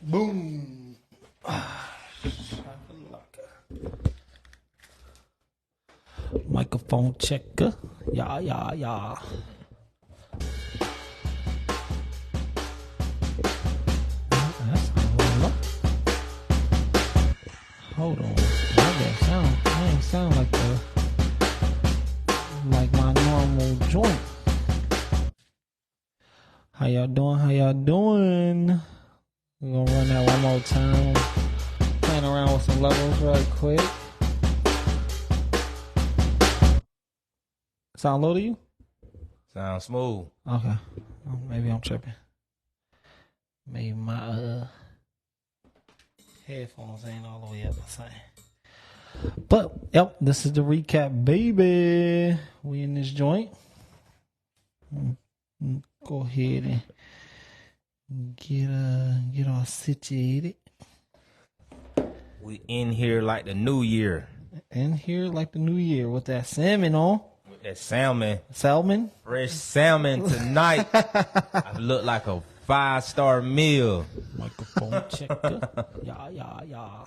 Boom. Microphone checker. Yeah. That's a little low. Hold on. That ain't sound like my normal joint. How y'all doing? We're gonna run that one more time. Playing around with some levels right quick. Sound low to you? Sound smooth. Okay. Oh, maybe I'm tripping. Maybe my headphones ain't all the way up the same. But yep, this is the recap, baby. We in this joint. Go ahead and get all situated. We in here like the new year. In here like the new year with that salmon on. With that salmon. Salmon? Fresh salmon tonight. I look like a 5-star meal. Microphone checker. Yeah.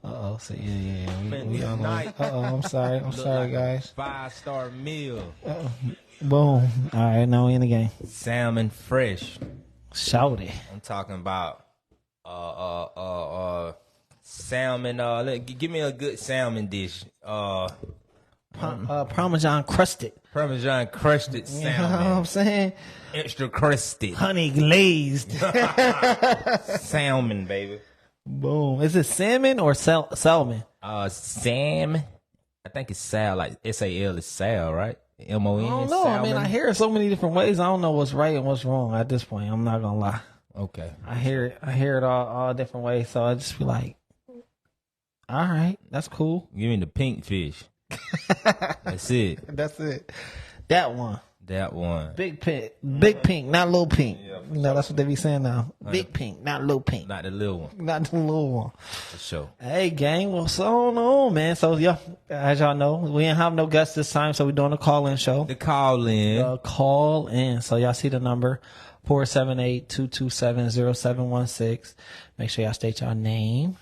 Uh-oh. So yeah. We on tonight. Uh-oh. I'm sorry. I'm sorry, like guys. 5-star meal. Uh-oh. Boom. All right, now we in the game. Salmon fresh. Shout it. I'm talking about salmon. Give me a good salmon dish. Parmesan crusted. Parmesan crusted salmon. You know what I'm saying? Extra crusted. Honey glazed. Salmon, baby. Boom. Is it salmon or salmon? Sam. I think it's Sal. Like S-A-L is Sal, right? M-O-N. I don't know. Salmon. I mean, I hear it so many different ways. I don't know what's right and what's wrong at this point. I'm not gonna lie. Okay. I hear it all different ways. So I just be like, all right, that's cool. Give me the pink fish. That's it. That's it. That one. Big pink, not little pink. Yeah, you know, that's what they be saying now. Big pink, not little pink. Not the little one. Not the little one. For sure. Hey, gang, what's going on, man? So, yeah, as y'all know, we didn't have no guests this time, so we're doing a call-in show. The call-in. Call-in. So, y'all see the number, 478-227-0716. Make sure y'all state your name,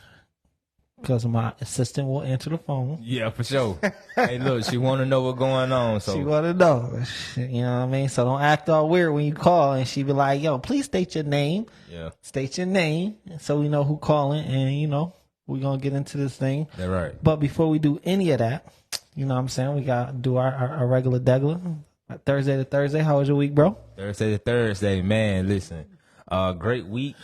because my assistant will answer the phone. Yeah, for sure. Hey, look, she want to know what's going on. So She want to know. You know what I mean? So don't act all weird when you call, and she be like, yo, please state your name. Yeah. State your name so we know who calling, and, you know, we're going to get into this thing. That's right. But before we do any of that, you know what I'm saying, we got to do our regular degler. Thursday to Thursday. How was your week, bro? Thursday to Thursday, man, listen. Great week.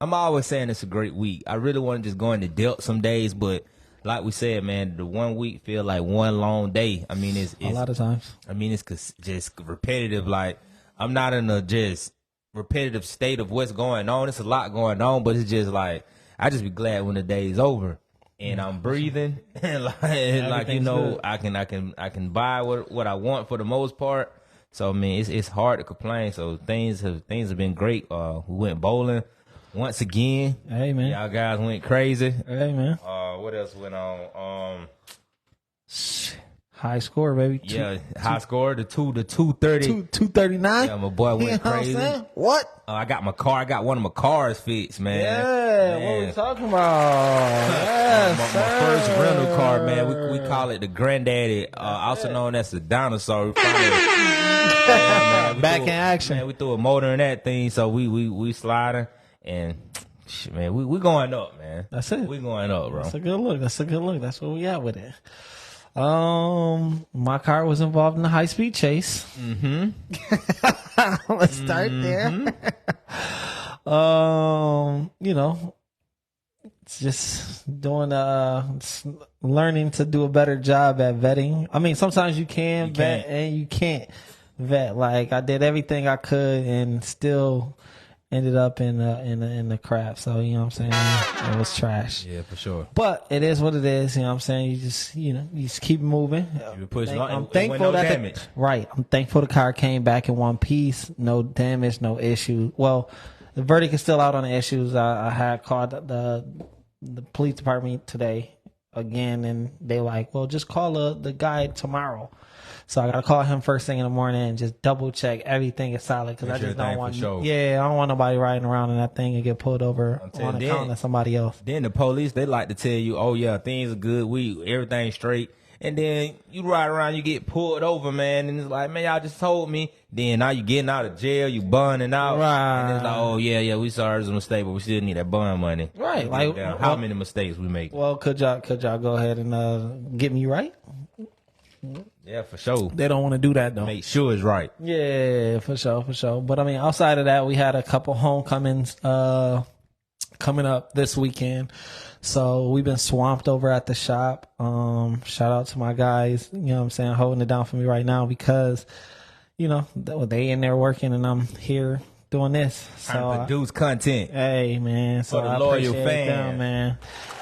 I'm always saying it's a great week. I really want to just go into depth some days, but like we said, man, the 1 week feel like one long day. I mean, it's a lot of times. I mean, it's just repetitive. Like, I'm not in a just repetitive state of what's going on. It's a lot going on, but it's just like, I just be glad when the day is over and I'm breathing and like you know, good. I can buy what I want for the most part. So I mean, it's hard to complain. So things have been great. We went bowling. Once again, hey man, y'all guys went crazy. Hey man, what else went on? High score, baby. High score. The 230, 239. Yeah, my boy went crazy. What? I got my car. I got one of my cars fixed, man. Yeah, man. What we talking about? Yes, my first rental car, man. We call it the Granddaddy, also known as the dinosaur. Back in action. Man, we threw a motor in that thing, so we sliding. And shit, man, we going up, man. That's it. We going up, bro. That's a good look. That's where we at with it. My car was involved in a high-speed chase. Mm-hmm. Let's start there. You know, it's just doing learning to do a better job at vetting. I mean, sometimes you can vet and you can't vet. Like, I did everything I could and still ended up in the crap. So, you know what I'm saying? It was trash. Yeah, for sure. But it is what it is. You know what I'm saying? You just keep moving. You push I'm thankful that damage. I'm thankful the car came back in one piece. No damage, no issue. Well, the verdict is still out on the issues. I had called the police department today again, and they like, well, just call the guy tomorrow. So I gotta call him first thing in the morning and just double check everything is solid, because I just don't want, I don't want nobody riding around in that thing and get pulled over on account of somebody else. Then the police, they like to tell you, oh yeah, things are good, everything's straight, and then you ride around, you get pulled over, man, and it's like, man, y'all just told me. Then now you getting out of jail, you bunning out, right? And it's like, oh yeah, we sorry it was a mistake, but we still need that bun money, right? Like how many mistakes we make? Well, could y'all go ahead and get me right? Yeah, for sure. They don't want to do that though. Make sure it's right. Yeah, for sure. But I mean, outside of that, we had a couple homecomings coming up this weekend. So we've been swamped over at the shop. Shout out to my guys, you know what I'm saying, holding it down for me right now, because, you know, they in there working and I'm here doing this. Trying to produce content. Hey, man. So for the I loyal appreciate fans, them, man.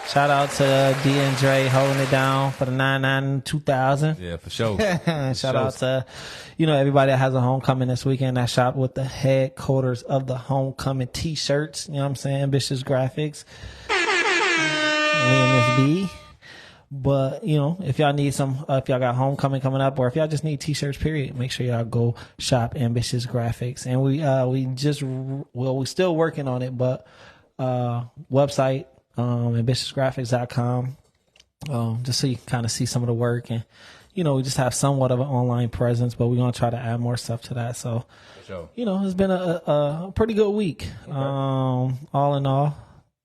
Shout out to D and Dre holding it down for the 99 2000. Yeah, for sure. Shout out to, you know, everybody that has a homecoming this weekend. That shop with the headquarters of the homecoming t-shirts. You know what I'm saying? Ambitious Graphics. Me and Miss B. But, you know, if y'all need some, if y'all got homecoming coming up, or if y'all just need t-shirts, period, make sure y'all go shop Ambitious Graphics. And we're still working on it, but website, ambitiousgraphics.com, just so you can kind of see some of the work. And, you know, we just have somewhat of an online presence, but we're going to try to add more stuff to that. So, sure. You know, it's been a pretty good week, okay. All in all,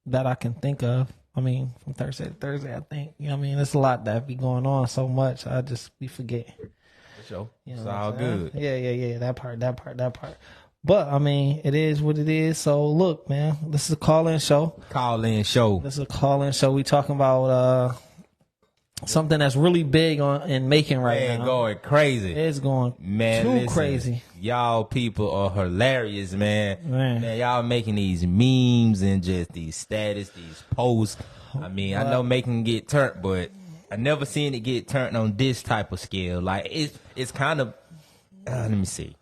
that I can think of. I mean, from Thursday to Thursday, I think. You know what I mean? There's a lot that be going on so much. We forget. For sure. You know, it's all good. Yeah. That part. But, I mean, it is what it is. So, look, man, this is a call-in show. This is a call-in show. We talking about something that's really big in making right now. Going crazy. It's going too crazy. Y'all people are hilarious, man. Y'all making these memes and just these status, these posts. I mean, I know making get turned, but I never seen it get turned on this type of scale. Like, it's kind of, let me see.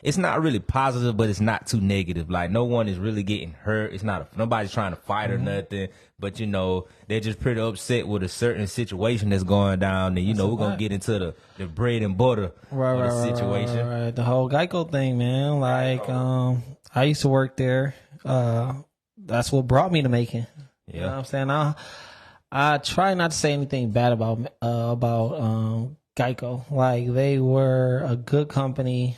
It's not really positive, but it's not too negative. Like, no one is really getting hurt. It's not nobody's trying to fight or nothing. But, you know, they're just pretty upset with a certain situation that's going down. And, you know, we're going to get into the bread and butter of the situation. Right. The whole Geico thing, man. Like, I used to work there. That's what brought me to making. Yeah. You know what I'm saying? I try not to say anything bad about Geico. Like, they were a good company.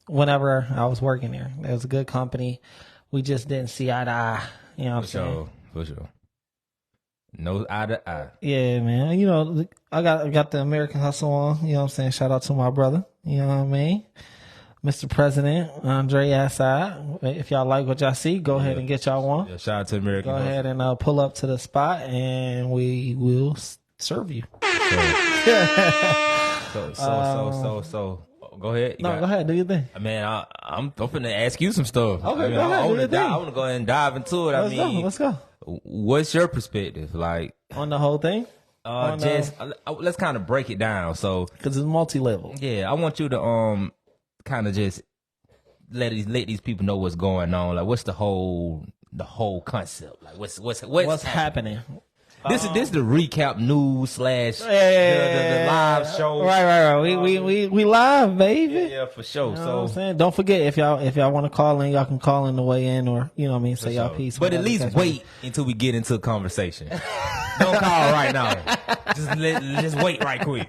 Whenever I was working there, it was a good company. We just didn't see eye to eye. You know what I'm saying? For sure. No eye to eye. Yeah, man. You know, I got the American Hustle on. You know what I'm saying? Shout out to my brother. You know what I mean? Mr. President, Andre Assad. If y'all like what y'all see, go ahead and get y'all one. Yeah, shout out to American Hustle. Go ahead and pull up to the spot, and we will serve you. So go ahead. Go ahead. Do your thing. I mean, I'm finna ask you some stuff. Okay, go ahead. Do your thing. I want to go ahead and dive into it. Let's go. What's your perspective, like, on the whole thing? Let's kind of break it down. So, because it's multi-level. Yeah, I want you to kind of just let these people know what's going on. Like, what's the whole concept? Like, what's happening? This is the recap news / the live show. Right. We live, baby. Yeah, for sure. You know what I'm saying? Don't forget, if y'all want to call in, y'all can call in the way in, or, you know what I mean, say y'all piece. But at least wait until we get into a conversation. Don't call right now. Just wait right quick.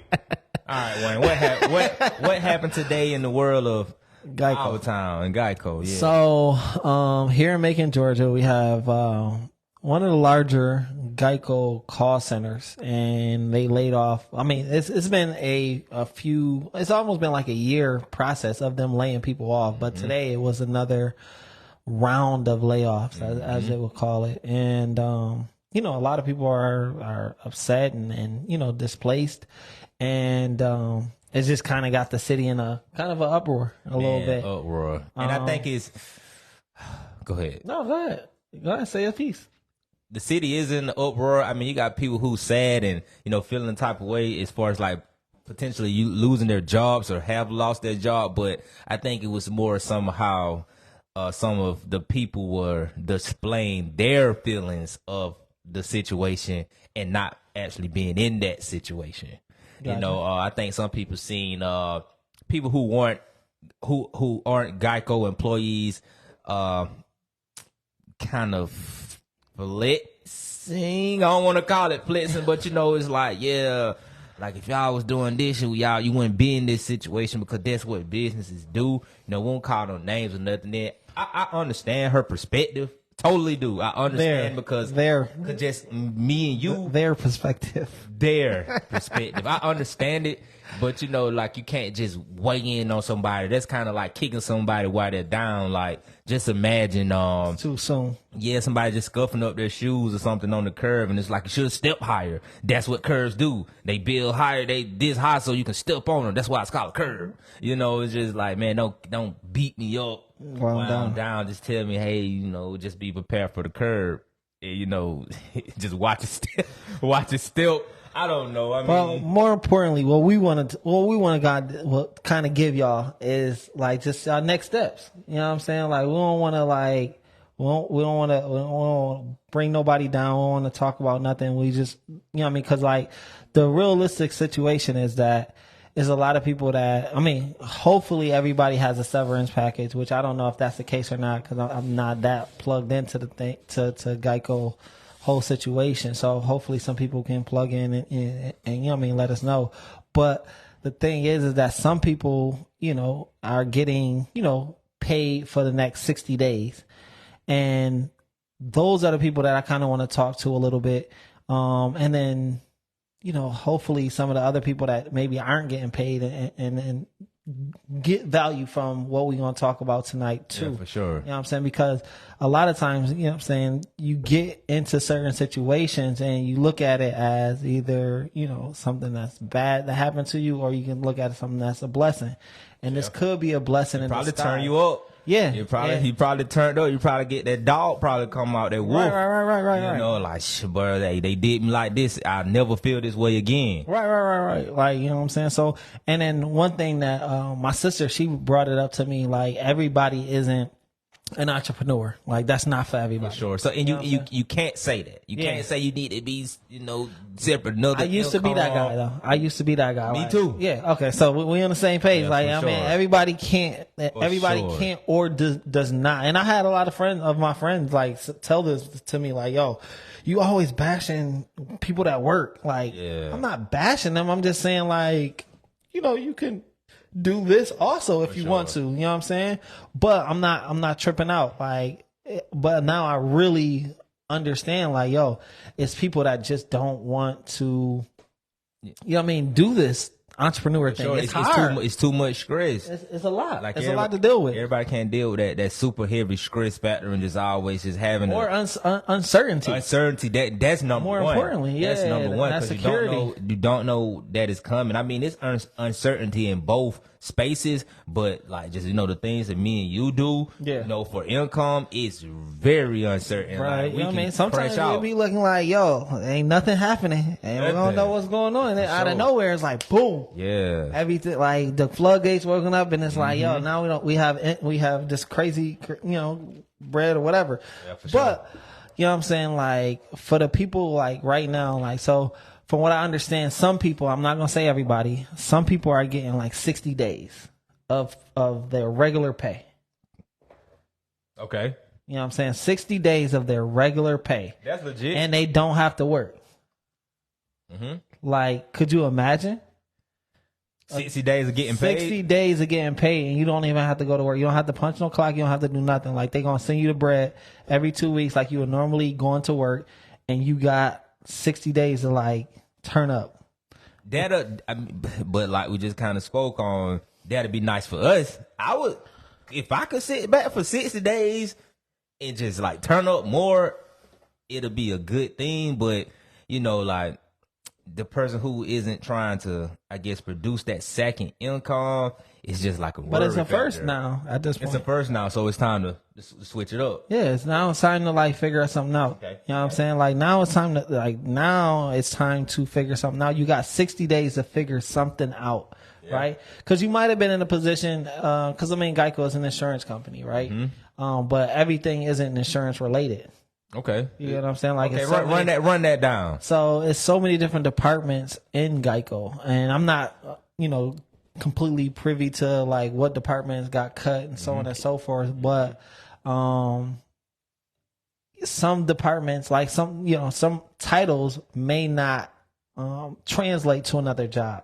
All right, Wayne. What happened today in the world of Geico? Our town and Geico. Yeah. So here in Macon, Georgia, we have one of the larger Geico call centers, and they laid off. I mean, it's been it's almost been like a year process of them laying people off, but today it was another round of layoffs, as they would call it. And you know, a lot of people are upset and you know, displaced, and it's just kind of got the city in a kind of an uproar little bit. Uproar. And I think it's go ahead. No, go ahead, say a piece. The city is in the uproar. I mean, you got people who sad and, you know, feeling the type of way as far as like potentially you losing their jobs or have lost their job. But I think it was more somehow some of the people were displaying their feelings of the situation and not actually being in that situation. Gotcha. You know, I think some people seen people who aren't Geico employees kind of flexing. I don't want to call it flexing, but you know, it's like, yeah, like if y'all was doing this, you wouldn't be in this situation because that's what businesses do. You know, we won't call no names or nothing. Then I understand her perspective. Totally do. I understand because just me and you. Their perspective. I understand it, but you know, like you can't just weigh in on somebody. That's kind of like kicking somebody while they're down. Like just imagine, too soon. Yeah, somebody just scuffing up their shoes or something on the curb, and it's like you should have stepped higher. That's what curves do. They build higher. They this high so you can step on them. That's why it's called a curve. You know, it's just like, man, don't beat me up while I'm down. Just tell me, hey, you know, just be prepared for the curve. And, you know, just watch it step. I don't know. I mean, well, more importantly, what we want to kind of give y'all is like just our next steps. You know what I'm saying? Like we don't want to bring nobody down. We don't want to talk about nothing. We just, you know what I mean? Because like the realistic situation is that is a lot of people that, I mean, hopefully everybody has a severance package, which I don't know if that's the case or not because I'm not that plugged into the thing to Geico whole situation. So hopefully some people can plug in and you know what I mean, let us know. But the thing is that some people, you know, are getting, you know, paid for the next 60 days. And those are the people that I kind of want to talk to a little bit. And then, you know, hopefully some of the other people that maybe aren't getting paid and get value from what we're going to talk about tonight too. Yeah, for sure. You know what I'm saying? Because a lot of times, you know what I'm saying, you get into certain situations and you look at it as either, you know, something that's bad that happened to you, or you can look at it as something that's a blessing. And this could be a blessing in probably disguise. Turn you up. Yeah. You probably turned up. You probably get that dog probably come out, that wolf. Right. You know, like, bro, they did me like this. I'll never feel this way again. Right. Like, you know what I'm saying? So, and then one thing that, my sister, she brought it up to me, like, everybody isn't an entrepreneur. Like, that's not for everybody. For sure. So, and you can't say that. You can't say you need to be, you know, separate. Another I used to be that guy, though. I used to be that guy. Me like, too. Yeah. Okay. So we on the same page. Yeah, like, I mean, everybody can't. For can't or does not. And I had a lot of my friends like tell this to me, like, yo, you always bashing people that work. Like, I'm not bashing them. I'm just saying, like, you know, you can do this also if you want to. You know what I'm saying? But I'm not tripping out. Like, but now I really understand, like, yo, it's people that just don't want to, you know what I mean, do this entrepreneur thing. Sure. It's hard. It's too much stress. It's a lot. Like it's a lot to deal with. Everybody can't deal with that super heavy stress factor and just always just having uncertainty. Uncertainty. That's number one. More importantly, that's number one, that's because security. you don't know that it's coming. I mean, it's uncertainty in both spaces, but like just, you know, the things that me and you do, you know, for income, it's very uncertain. Right. Like, you know what I mean? Sometimes you'll be looking like, yo, ain't nothing happening, and we don't know what's going on. And then out of nowhere, it's like, boom. Yeah. Everything, like the floodgates open up, and it's like, yo, now we have this crazy, you know, bread or whatever. Yeah, for sure. But you know what I'm saying? Like, for the people, like, right now, like, so from what I understand, some people, I'm not going to say everybody, some people are getting like 60 days of their regular pay. Okay. You know what I'm saying? 60 days of their regular pay. That's legit. And they don't have to work. Like, could you imagine? 60 days of getting paid? 60 days of getting paid, and you don't even have to go to work. You don't have to punch no clock. You don't have to do nothing. Like, they're going to send you the bread every 2 weeks like you would normally going to work, and you got 60 days to, like, turn up. But like we just kind of spoke on, that'd be nice for us. If I could sit back for 60 days and just, like, turn up more, it'll be a good thing. But, you know, like, the person who isn't trying to, I guess, produce that second income, it's just like a worry. But it's a first factor. now at this point. It's a first now, so it's time to switch it up. Yeah, it's time to, like, figure something out. Okay. You know what I'm saying? Like, now it's time to figure something out. You got 60 days to figure something out, right? Because you might have been in a position, because I mean, Geico is an insurance company, right? But everything isn't insurance related. Okay. You know what I'm saying? Like, Okay, it's so run that down. So it's so many different departments in Geico, and I'm not, completely privy to like what departments got cut and so on and so forth. But some departments, like some titles may not translate to another job.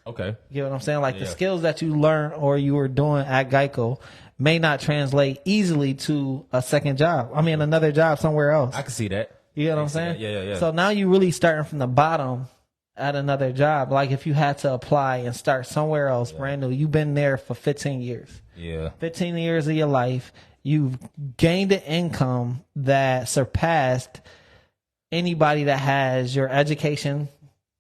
Okay. You know what I'm saying? Like the skills that you learn or you were doing at Geico may not translate easily to a second job. I mean, another job somewhere else. I can see that. You know what I'm saying? Yeah. So now you really starting from the bottom at another job. Like if you had to apply and start somewhere else brand new, you've been there for 15 years. Yeah. 15 years of your life. You've gained an income that surpassed anybody that has your education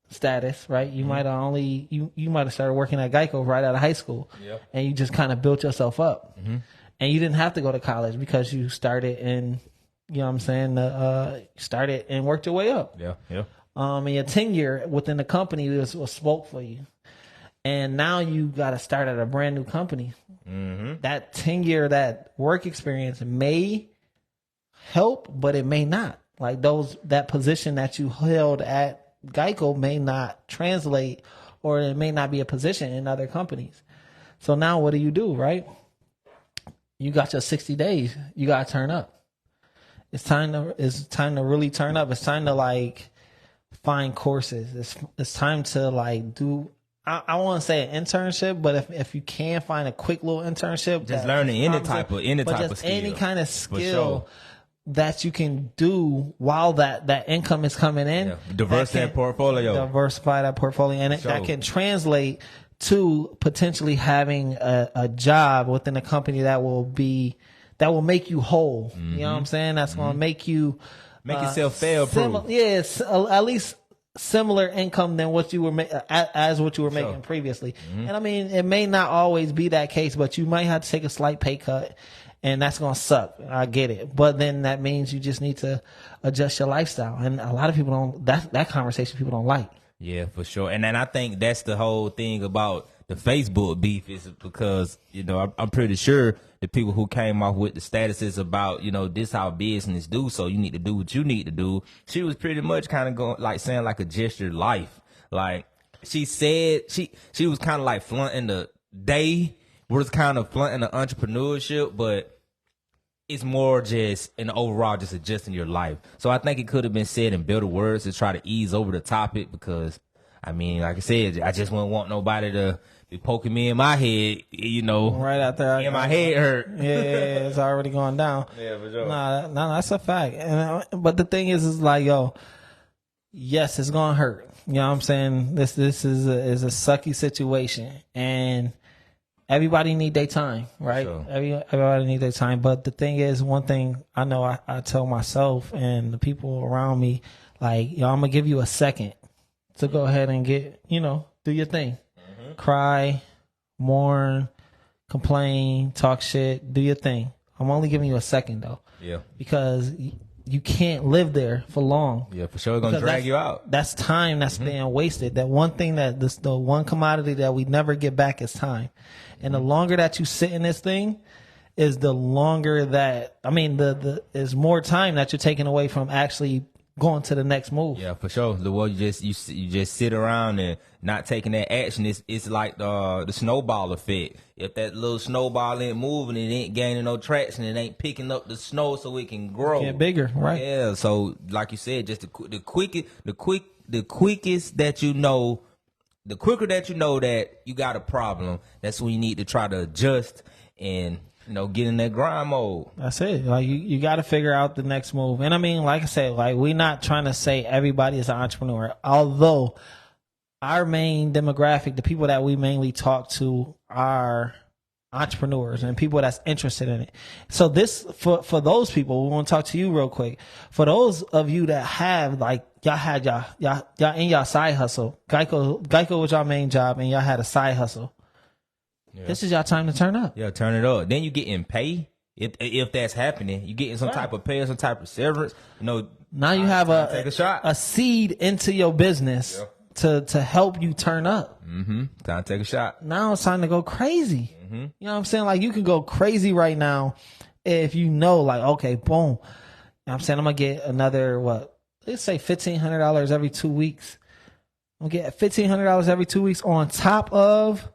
status, right? You might have you might have started working at Geico right out of high school, and you just kind of built yourself up, and you didn't have to go to college because you started in, you know what I'm saying, started and worked your way up. And your tenure within the company was spoke for you, and now you got to start at a brand new company. That tenure, that work experience may help, but it may not. Like that position that you held at Geico may not translate, or it may not be a position in other companies. So now what do, right? You got your 60 days. You got to turn up. It's time to really turn up. It's time to like find courses. It's time to like do, I want to say an internship, but if you can find a quick little internship, just learning any type of skill. Any kind of skill that you can do while that income is coming in. Diversify that portfolio. And that can translate to potentially having a job within a company that will make you whole. You know what I'm saying? That's going to make you yourself fail proof. Yes, at least similar income than what you were making previously. And I mean, it may not always be that case, but you might have to take a slight pay cut. And that's going to suck. I get it. But then that means you just need to adjust your lifestyle. And a lot of people that conversation people don't like. Yeah, for sure. And then I think that's the whole thing about the Facebook beef is because, I'm pretty sure the people who came off with the statuses about, this how business do, so you need to do what you need to do. She was pretty much kind of going like saying like a gestured life. Like she said she was kind of like flaunting was kind of flaunting the entrepreneurship, but it's more just an overall just adjusting your life. So I think it could have been said in better words to try to ease over the topic because, I mean, like I said, I just wouldn't want nobody to be poking me in my head, Right out there. My head hurt. Yeah, it's already going down. Yeah, for sure. No, that's a fact. But the thing is like, yes, it's going to hurt. You know what I'm saying? This is a sucky situation. And everybody need their time, right? Sure. Everybody need their time. But the thing is, one thing I know I tell myself and the people around me, like, I'm going to give you a second to go ahead and get, do your thing. Cry, mourn, complain, talk shit, do your thing. I'm only giving you a second, though. Yeah. Because you can't live there for long. Yeah, for sure. It's going to drag you out. That's time that's being wasted. That one thing the one commodity that we never get back is time. And the longer that you sit in this thing is the longer that, is more time that you're taking away from actually going to the next move. Yeah, for sure. The way you just sit around and not taking that action, it's like the snowball effect. If that little snowball ain't moving, it ain't gaining no traction, it ain't picking up the snow so it can grow. Get bigger, right? Yeah. So like you said, just the quickest that the quicker that you know that you got a problem, that's when you need to try to adjust and get in that grind mode. That's it. Like you got to figure out the next move. And I mean, like I said, like we're not trying to say everybody is an entrepreneur. Although our main demographic, the people that we mainly talk to, are entrepreneurs and people that's interested in it. So this for those people, we want to talk to you real quick. For those of you that have like y'all had y'all in y'all side hustle, Geico was y'all main job, and y'all had a side hustle. Yeah. This is your time to turn up. Yeah, turn it up. Then you getting pay. If that's happening, you getting some type of pay or some type of severance. Now you have take a shot, a seed into your business to help you turn up. Time to take a shot. Now it's time to go crazy. You know what I'm saying? Like you can go crazy right now if like, okay, boom. know what I'm saying I'm gonna get another let's say $1,500 every 2 weeks. I'm gonna get $1,500 every 2 weeks on top of,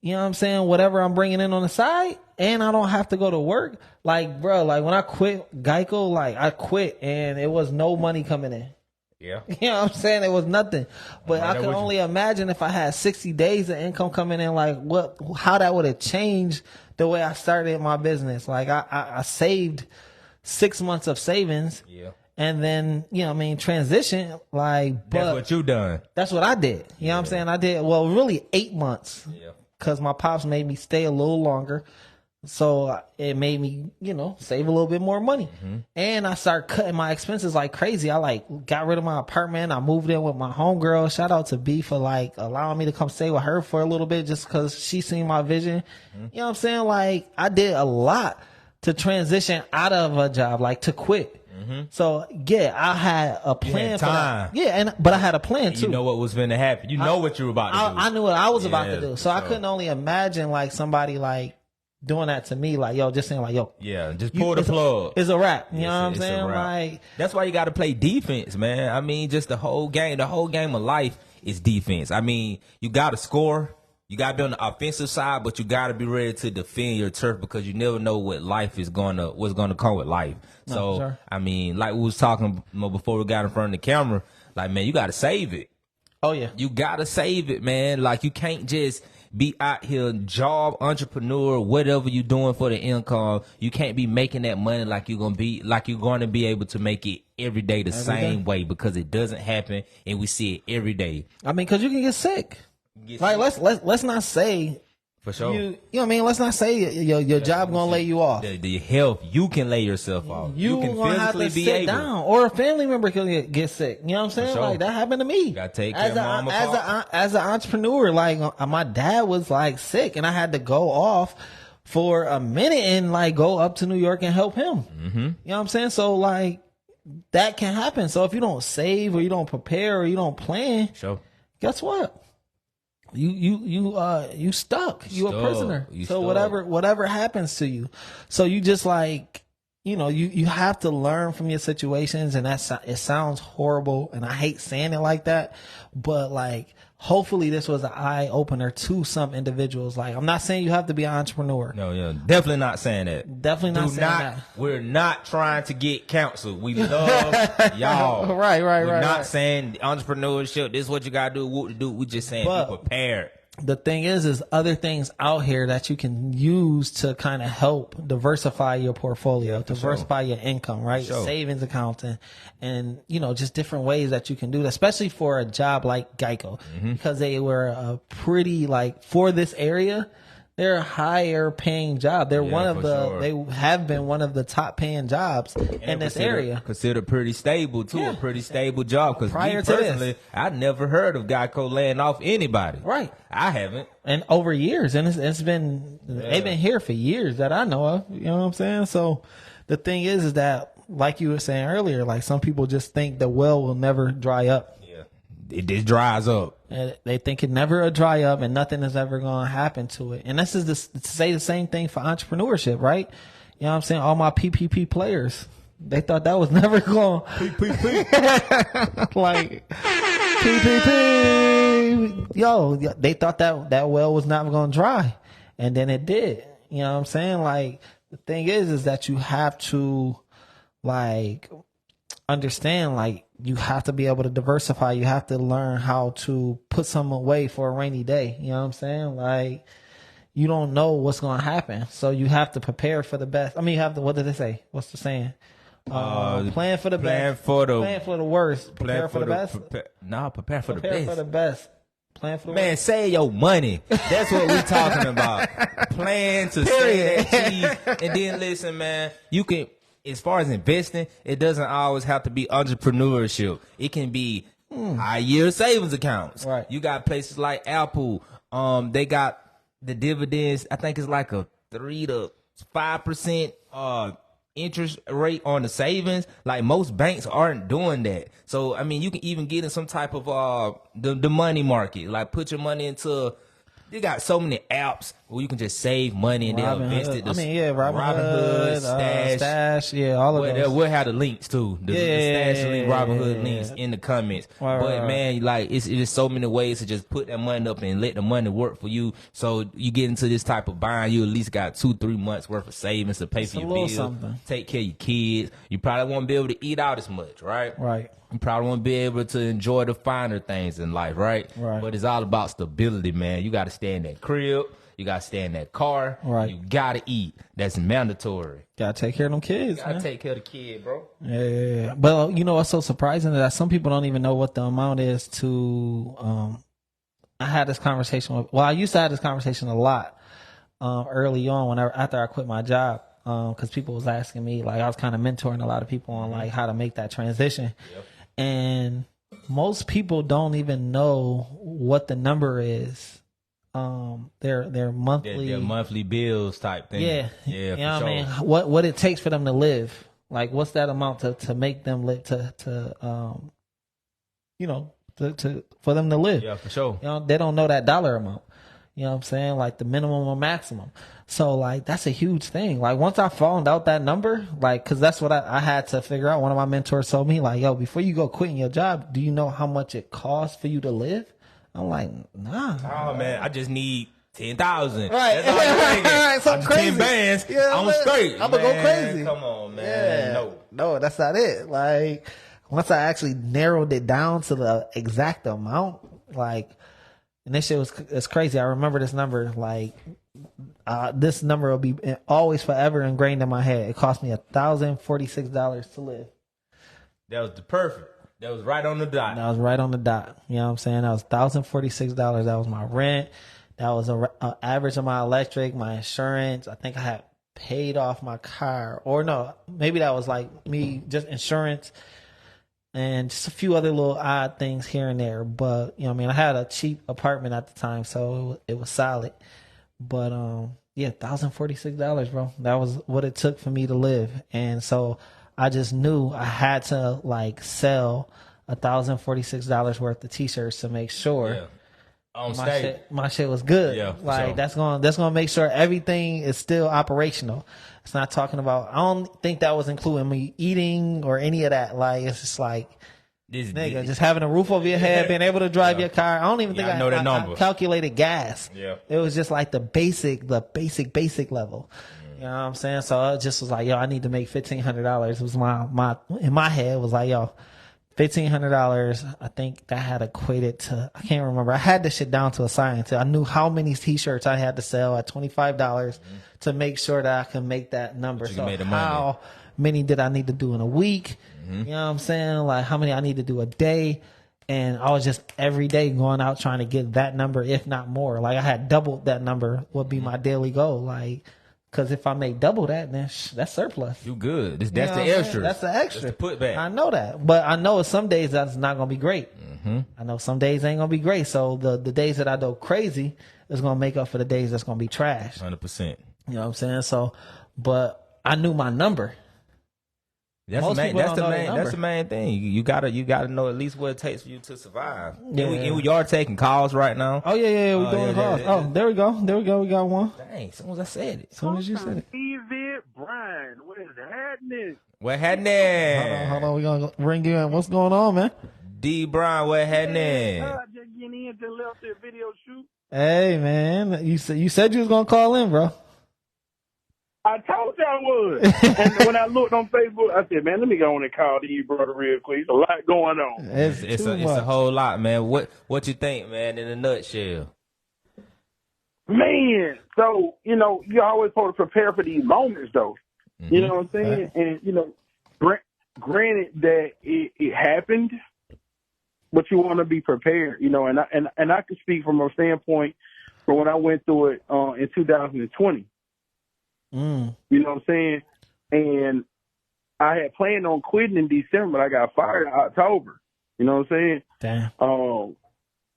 you know what I'm saying, whatever I'm bringing in on the side, and I don't have to go to work. Like, bro, like when I quit Geico, like I quit and it was no money coming in. Yeah. You know what I'm saying? It was nothing. But I could only imagine if I had 60 days of income coming in, like how that would have changed the way I started my business. Like I saved 6 months of savings. Yeah. And then, you know what I mean, transition, like, but that's what you done. That's what I did. You know what I'm saying? I did, well, really 8 months. Yeah. Because my pops made me stay a little longer. So it made me, you know, save a little bit more money. Mm-hmm. And I started cutting my expenses like crazy. I like got rid of my apartment. I moved in with my homegirl. Shout out to B for like allowing me to come stay with her for a little bit just because she seen my vision. Mm-hmm. You know what I'm saying? Like I did a lot to transition out of a job, like to quit. Mm-hmm. So yeah, I had a plan for that. Yeah, but I had a plan too. You know what was going to happen. You know what you were about to do. I knew what I was about to do. So I couldn't only imagine like somebody like doing that to me, like, yo, just saying like, yo, yeah, just pull the plug. It's a wrap. You know what I'm saying? Like that's why you got to play defense, man. I mean, just the whole game of life is defense. I mean, you got to score. You got to be on the offensive side, but you got to be ready to defend your turf because you never know what's going to come with life. So, sure. I mean, like we was talking before we got in front of the camera, like, man, you got to save it. Oh, yeah. You got to save it, man. Like, you can't just be out here, job, entrepreneur, whatever you're doing for the income. You can't be making that money like you're going to be able to make it every day the same way because it doesn't happen and we see it every day. I mean, because you can get sick. Like let's not say for sure. You know what I mean? Let's not say your job gonna lay you off. The health, you can lay yourself off. You can gonna have to sit down, or a family member can get sick. You know what I'm saying? Sure. Like that happened to me. You gotta take care of mom as an entrepreneur. Like my dad was like sick, and I had to go off for a minute and like go up to New York and help him. Mm-hmm. You know what I'm saying? So like that can happen. So if you don't save or you don't prepare or you don't plan, sure. Guess what? You stuck. You a prisoner. So whatever happens to you. So you just like, you know, you have to learn from your situations, and it sounds horrible, and I hate saying it like that, but like hopefully this was an eye opener to some individuals. Like I'm not saying you have to be an entrepreneur. No, yeah, definitely not saying that. Definitely not saying that. We're not trying to get counsel. We love y'all. Right. We're not saying entrepreneurship. This is what you gotta do. What to do. We just saying be prepared. The thing is other things out here that you can use to kind of help diversify your portfolio, diversify your income, right? Sure. Savings accounts and, you know, just different ways that you can do that, especially for a job like Geico, because they were a pretty, like, for this area, they're a higher paying job. They're they have been one of the top paying jobs in this area. Considered pretty stable too, a pretty stable job. Because prior to this, I never heard of Geico laying off anybody. Right, I haven't. And over years, and it's been they've been here for years that I know of. You know what I'm saying? So the thing is that, like you were saying earlier, like some people just think the well will never dry up. It just dries up. And they think it never will dry up and nothing is ever going to happen to it. And this is to say the same thing for entrepreneurship, right? You know what I'm saying? All my PPP players, they thought that was never going PPP. Like, PPP. Yo, they thought that well was not going to dry. And then it did. You know what I'm saying? Like, the thing is that you have to, like, understand, like, you have to be able to diversify. You have to learn how to put some away for a rainy day. You know what I'm saying? Like, you don't know what's going to happen. So you have to prepare for the best. I mean, you have to, what did they say? What's the saying? Plan for the best. Plan for the worst. Prepare for the best. Prepare for the best. Prepare for the best. Plan for the Man, worst. save your money. That's what we talking about. Plan to save that cheese. And then listen, man, you can, as far as investing, it doesn't always have to be entrepreneurship. It can be high yield savings accounts. Right. You got places like Apple. They got the dividends. I think it's like a 3 to 5% interest rate on the savings. Like most banks aren't doing that. So I mean, you can even get in some type of the money market. Like put your money into You got so many apps where you can just save money and they'll invest it. Robinhood, Stash, all of those. We'll have the links too. The Stash link, Robinhood links in the comments. But man, like it's just so many ways to just put that money up and let the money work for you. So you get into this type of buying, you at least got 2-3 months worth of savings to pay for your bills, take care of your kids. You probably won't be able to eat out as much, right? Right. You probably won't be able to enjoy the finer things in life, right? But it's all about stability, man. You got to stay in that crib. You got to stay in that car. Right. You got to eat. That's mandatory. Got to take care of them kids. Got to take care of the kid, bro. Yeah. But you know what's so surprising is that some people don't even know what the amount is to. I had this conversation I used to have this conversation a lot early on after I quit my job. Because people was asking me, like I was kind of mentoring a lot of people on like how to make that transition. Yep. And most people don't even know what the number is. Their monthly their monthly bills type thing. Yeah. You know what I mean? What it takes for them to live. Like what's that amount to make them live for them to live. Yeah, for sure. You know, they don't know that dollar amount. You know what I'm saying? Like the minimum or maximum. So like that's a huge thing. Like once I found out that number, like because that's what I had to figure out. One of my mentors told me like, yo, before you go quitting your job, do you know how much it costs for you to live? I'm like, nah. Oh man, I just need 10,000. Right. That's all I'm thinking. Right, so crazy. 10 bands. Yeah, I'm straight. I'm gonna go crazy. Come on, man. Yeah. No, that's not it. Like once I actually narrowed it down to the exact amount, like. And this shit it's crazy. I remember this number. Like, this number will be always forever ingrained in my head. It cost me $1,046 to live. That was the perfect. That was right on the dot. That was right on the dot. You know what I'm saying? That was $1,046. That was my rent. That was an average of my electric, my insurance. I think I had paid off my car, or no, maybe that was like me just insurance. And just a few other little odd things here and there. But, you know what I mean? I had a cheap apartment at the time, so it was solid. But, yeah, $1,046, bro. That was what it took for me to live. And so I just knew I had to, like, sell $1,046 worth of T-shirts to make sure my shit was good. Yeah, like, that's gonna make sure everything is still operational. It's not talking about, I don't think that was including me eating or any of that. Like, it's just like, just having a roof over your head, being able to drive your car. I don't even think I calculated gas. Yeah. It was just like the basic level. You know what I'm saying? So it just was like, yo, I need to make $1,500. It was my in my head, it was like, yo, $1,500. I think that had equated to, I can't remember. I had this shit down to a science. I knew how many T-shirts I had to sell at $25 to make sure that I could make that number. So how many did I need to do in a week? You know what I'm saying? Like how many I need to do a day? And I was just every day going out trying to get that number, if not more. Like I had doubled that number would be my daily goal. Like, because if I make double that, then that's surplus. You good. That's the extra. That's the extra. That's the putback. I know that. But I know some days that's not going to be great. I know some days ain't going to be great. So the days that I go crazy is going to make up for the days that's going to be trash. 100%. You know what I'm saying? So, but I knew my number. That's the main thing. You gotta know at least what it takes for you to survive. Yeah. And we are taking calls right now. Oh yeah, we're doing calls. Oh, there we go. We got one. Dang, as soon as I said it. As soon as you said it. Easy, Brian. What is happening? What happening? Hold on. We gonna ring you in. What's going on, man? D Brian, what happening? Just getting in to left the video shoot. Hey man, you said you was gonna call in, bro. I told you I would. And when I looked on Facebook, I said, man, let me go on and call these brother real quick. There's a lot going on. It's a whole lot, man. What you think, man, in a nutshell? Man, so, you always supposed to prepare for these moments, though. You know what I'm saying? And, granted that it happened, but you want to be prepared, and I can speak from a standpoint from when I went through it in 2020. You know what I'm saying? And I had planned on quitting in December, but I got fired in October. You know what I'm saying? Damn.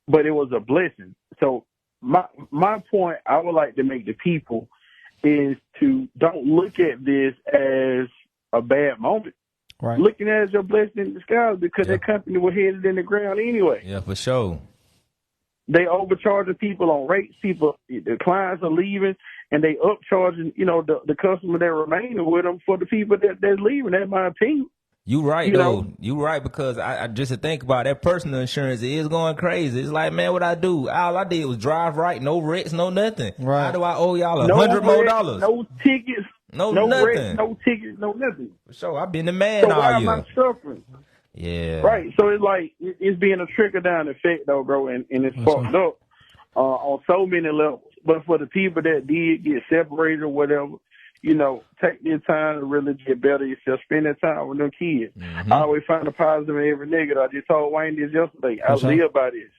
But it was a blessing. So my point I would like to make to people is to don't look at this as a bad moment. Right. Looking at it as your blessing in disguise because that company was headed in the ground anyway. Yeah, for sure. they overcharging people on rates. The clients are leaving, and they upcharging, the customer that remaining with them for the people that's leaving. That's my opinion. You right, though. You right, because I just to think about that personal insurance, it is going crazy. It's like, man, what I do? All I did was drive right, no wrecks, no nothing. Right. How do I owe y'all $100 more? No tickets. No nothing. Wrecks, no tickets, no nothing. For sure. I've been the man so all why year. am I suffering? Yeah. Right. So it's like, it's being a trickle down effect, though, bro, and it's fucked up on so many levels. But for the people that did get separated or whatever, take your time to really get better yourself. Spend that time with them kids. Mm-hmm. I always find the positive in every nigga. I just told Wayne this yesterday. I live by this.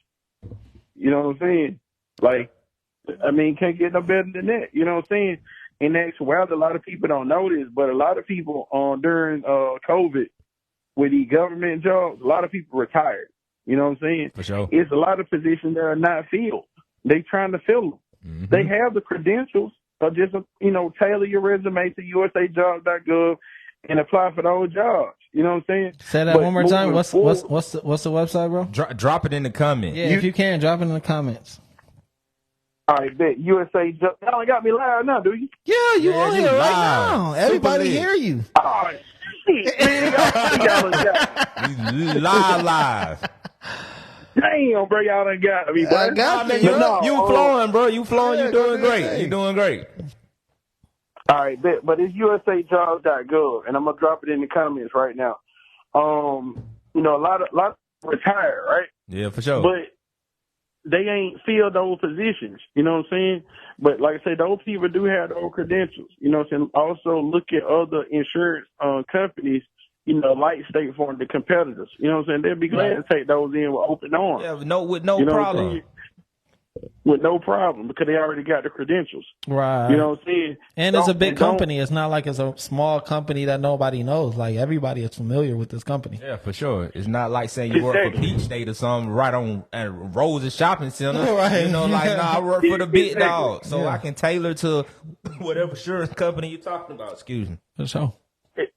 You know what I'm saying? Like, I mean, can't get no better than that. You know what I'm saying? In actuality, a lot of people don't know this, but a lot of people during COVID with these government jobs, a lot of people retired. You know what I'm saying? For sure. It's a lot of positions that are not filled. They trying to fill them. Mm-hmm. They have the credentials. Just tailor your resume to usajobs.gov and apply for those jobs. You know what I'm saying? Say that one more time. What's the website, bro? Drop it in the comments. Yeah, if you can, drop it in the comments. All right, bet. USA Jobs. Y'all ain't got me live now, do you? Yeah, you on here right live. now. Everybody hear you. Oh, shit, man. Y'all done got Live. Damn, bro, y'all done got me, bro. I got Man, you. you flowing, bro. You flowing. You doing great. You doing great. All right, bet. But it's usajobs.gov, and I'm gonna drop it in the comments right now. A lot of retire, right? Yeah, for sure. But they ain't filled those positions. You know what I'm saying? But like I say, those people do have those credentials. You know what I'm saying? Also look at other insurance companies, like State Farm, the competitors. You know what I'm saying? They'd be glad to take those in with open arms. Yeah, with no problem. With no problem, because they already got the credentials. Right. You know what I'm saying? And it's a big company. It's not like it's a small company that nobody knows. Like, everybody is familiar with this company. Yeah, for sure. It's not like saying you work for Peach State or something right on Rose's Shopping Center. Right. I work for the big dog. So I can tailor to whatever insurance company you're talking about. Excuse me. For sure.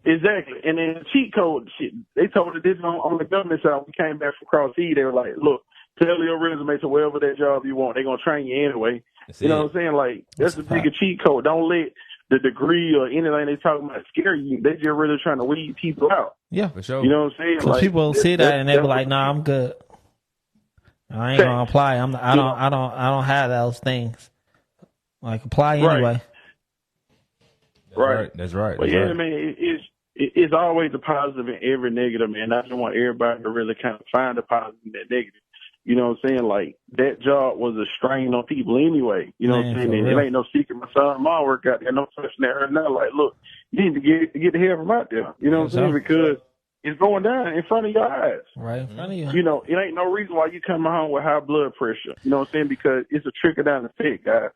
Exactly. And then the cheat code shit, they told us this on the government side. We came back from Cross E. They were like, look, tell your resume to wherever that job you want. They're going to train you anyway. You know what I'm saying? Like, that's the bigger cheat code. Don't let the degree or anything they talking about scare you. They just really trying to weed people out. Yeah. For sure. You know what I'm saying? Because people see that and they be like, nah, I'm good. I ain't going to apply. I don't have those things. Like, apply anyway. Right. That's right. But yeah, man, it's always a positive in every negative, man. I just want everybody to really kind of find the positive in that negative. You know what I'm saying? Like, that job was a strain on people anyway. You know what I'm saying? And it ain't no secret. My son and mom work out there, no touching that right now. Like, look, you need to get the hell from out there. You know what I'm saying? Because it's going down in front of your eyes. Right in front of you. It ain't no reason why you coming home with high blood pressure. You know what I'm saying? Because it's a trickle down effect, guys.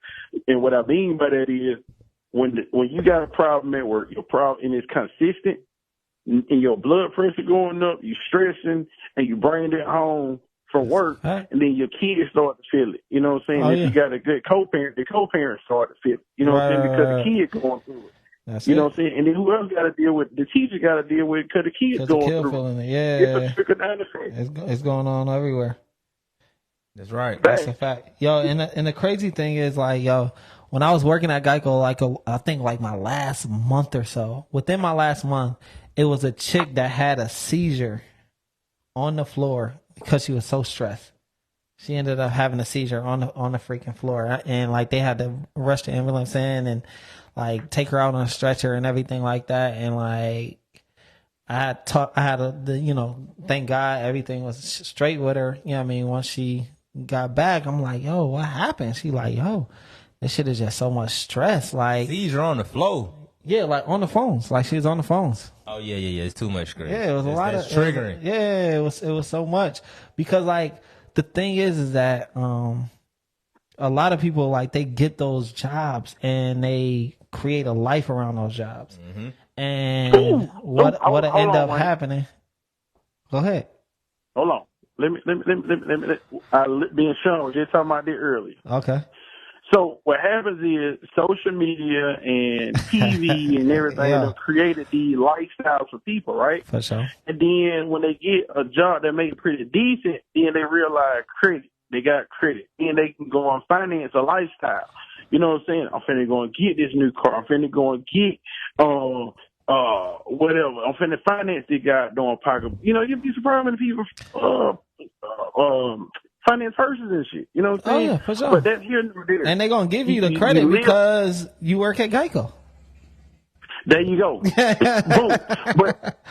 And what I mean by that is, when you got a problem at work, your problem and it's consistent, and your blood pressure going up, you stressing, and you bring it home from work, and then your kids start to feel it. You know what I'm saying? If you got a good co-parent, the co-parents start to feel it. You know what I'm saying? Because the kid going through it. You know what I'm saying? And then who else got to deal with? The teacher got to deal with it because the kids going through it. Yeah, it's a trickle down effect. It's going on everywhere. That's right. That's a fact. Yo, and the crazy thing is, like, when I was working at Geico, I think my last month or so, within my last month, it was a chick that had a seizure on the floor because she was so stressed. She ended up having a seizure on the freaking floor, and like they had to rush the ambulance in and like take her out on a stretcher and everything like that. And like thank God everything was straight with her. You know what I mean? Once she got back, I'm like, yo, what happened? She like, yo, this shit is just so much stress. Like, seizure on the floor. Yeah, like on the phones. Like she was on the phones. Oh yeah. It's too much stress. Yeah, it was a lot of triggering. It was so much because like the thing is that a lot of people like they get those jobs and they create a life around those jobs. Mm-hmm. And what end up happening? Go ahead. Hold on. Let me. Being Sean was just talking about that earlier. Okay. So what happens is social media and TV and everything have created these lifestyles for people, right? For sure. And then when they get a job that makes pretty decent, then they realize credit. they got credit, and they can go and finance a lifestyle. You know what I'm saying? I'm finna go and get this new car. I'm finna go and get whatever. I'm finna finance this guy doing pocket. You know, you'd be surprised when people finance purses and shit. You know what I'm saying? Oh yeah, for sure. But that's here nor there. And they're gonna give you the credit because you work at Geico. There you go. Boom.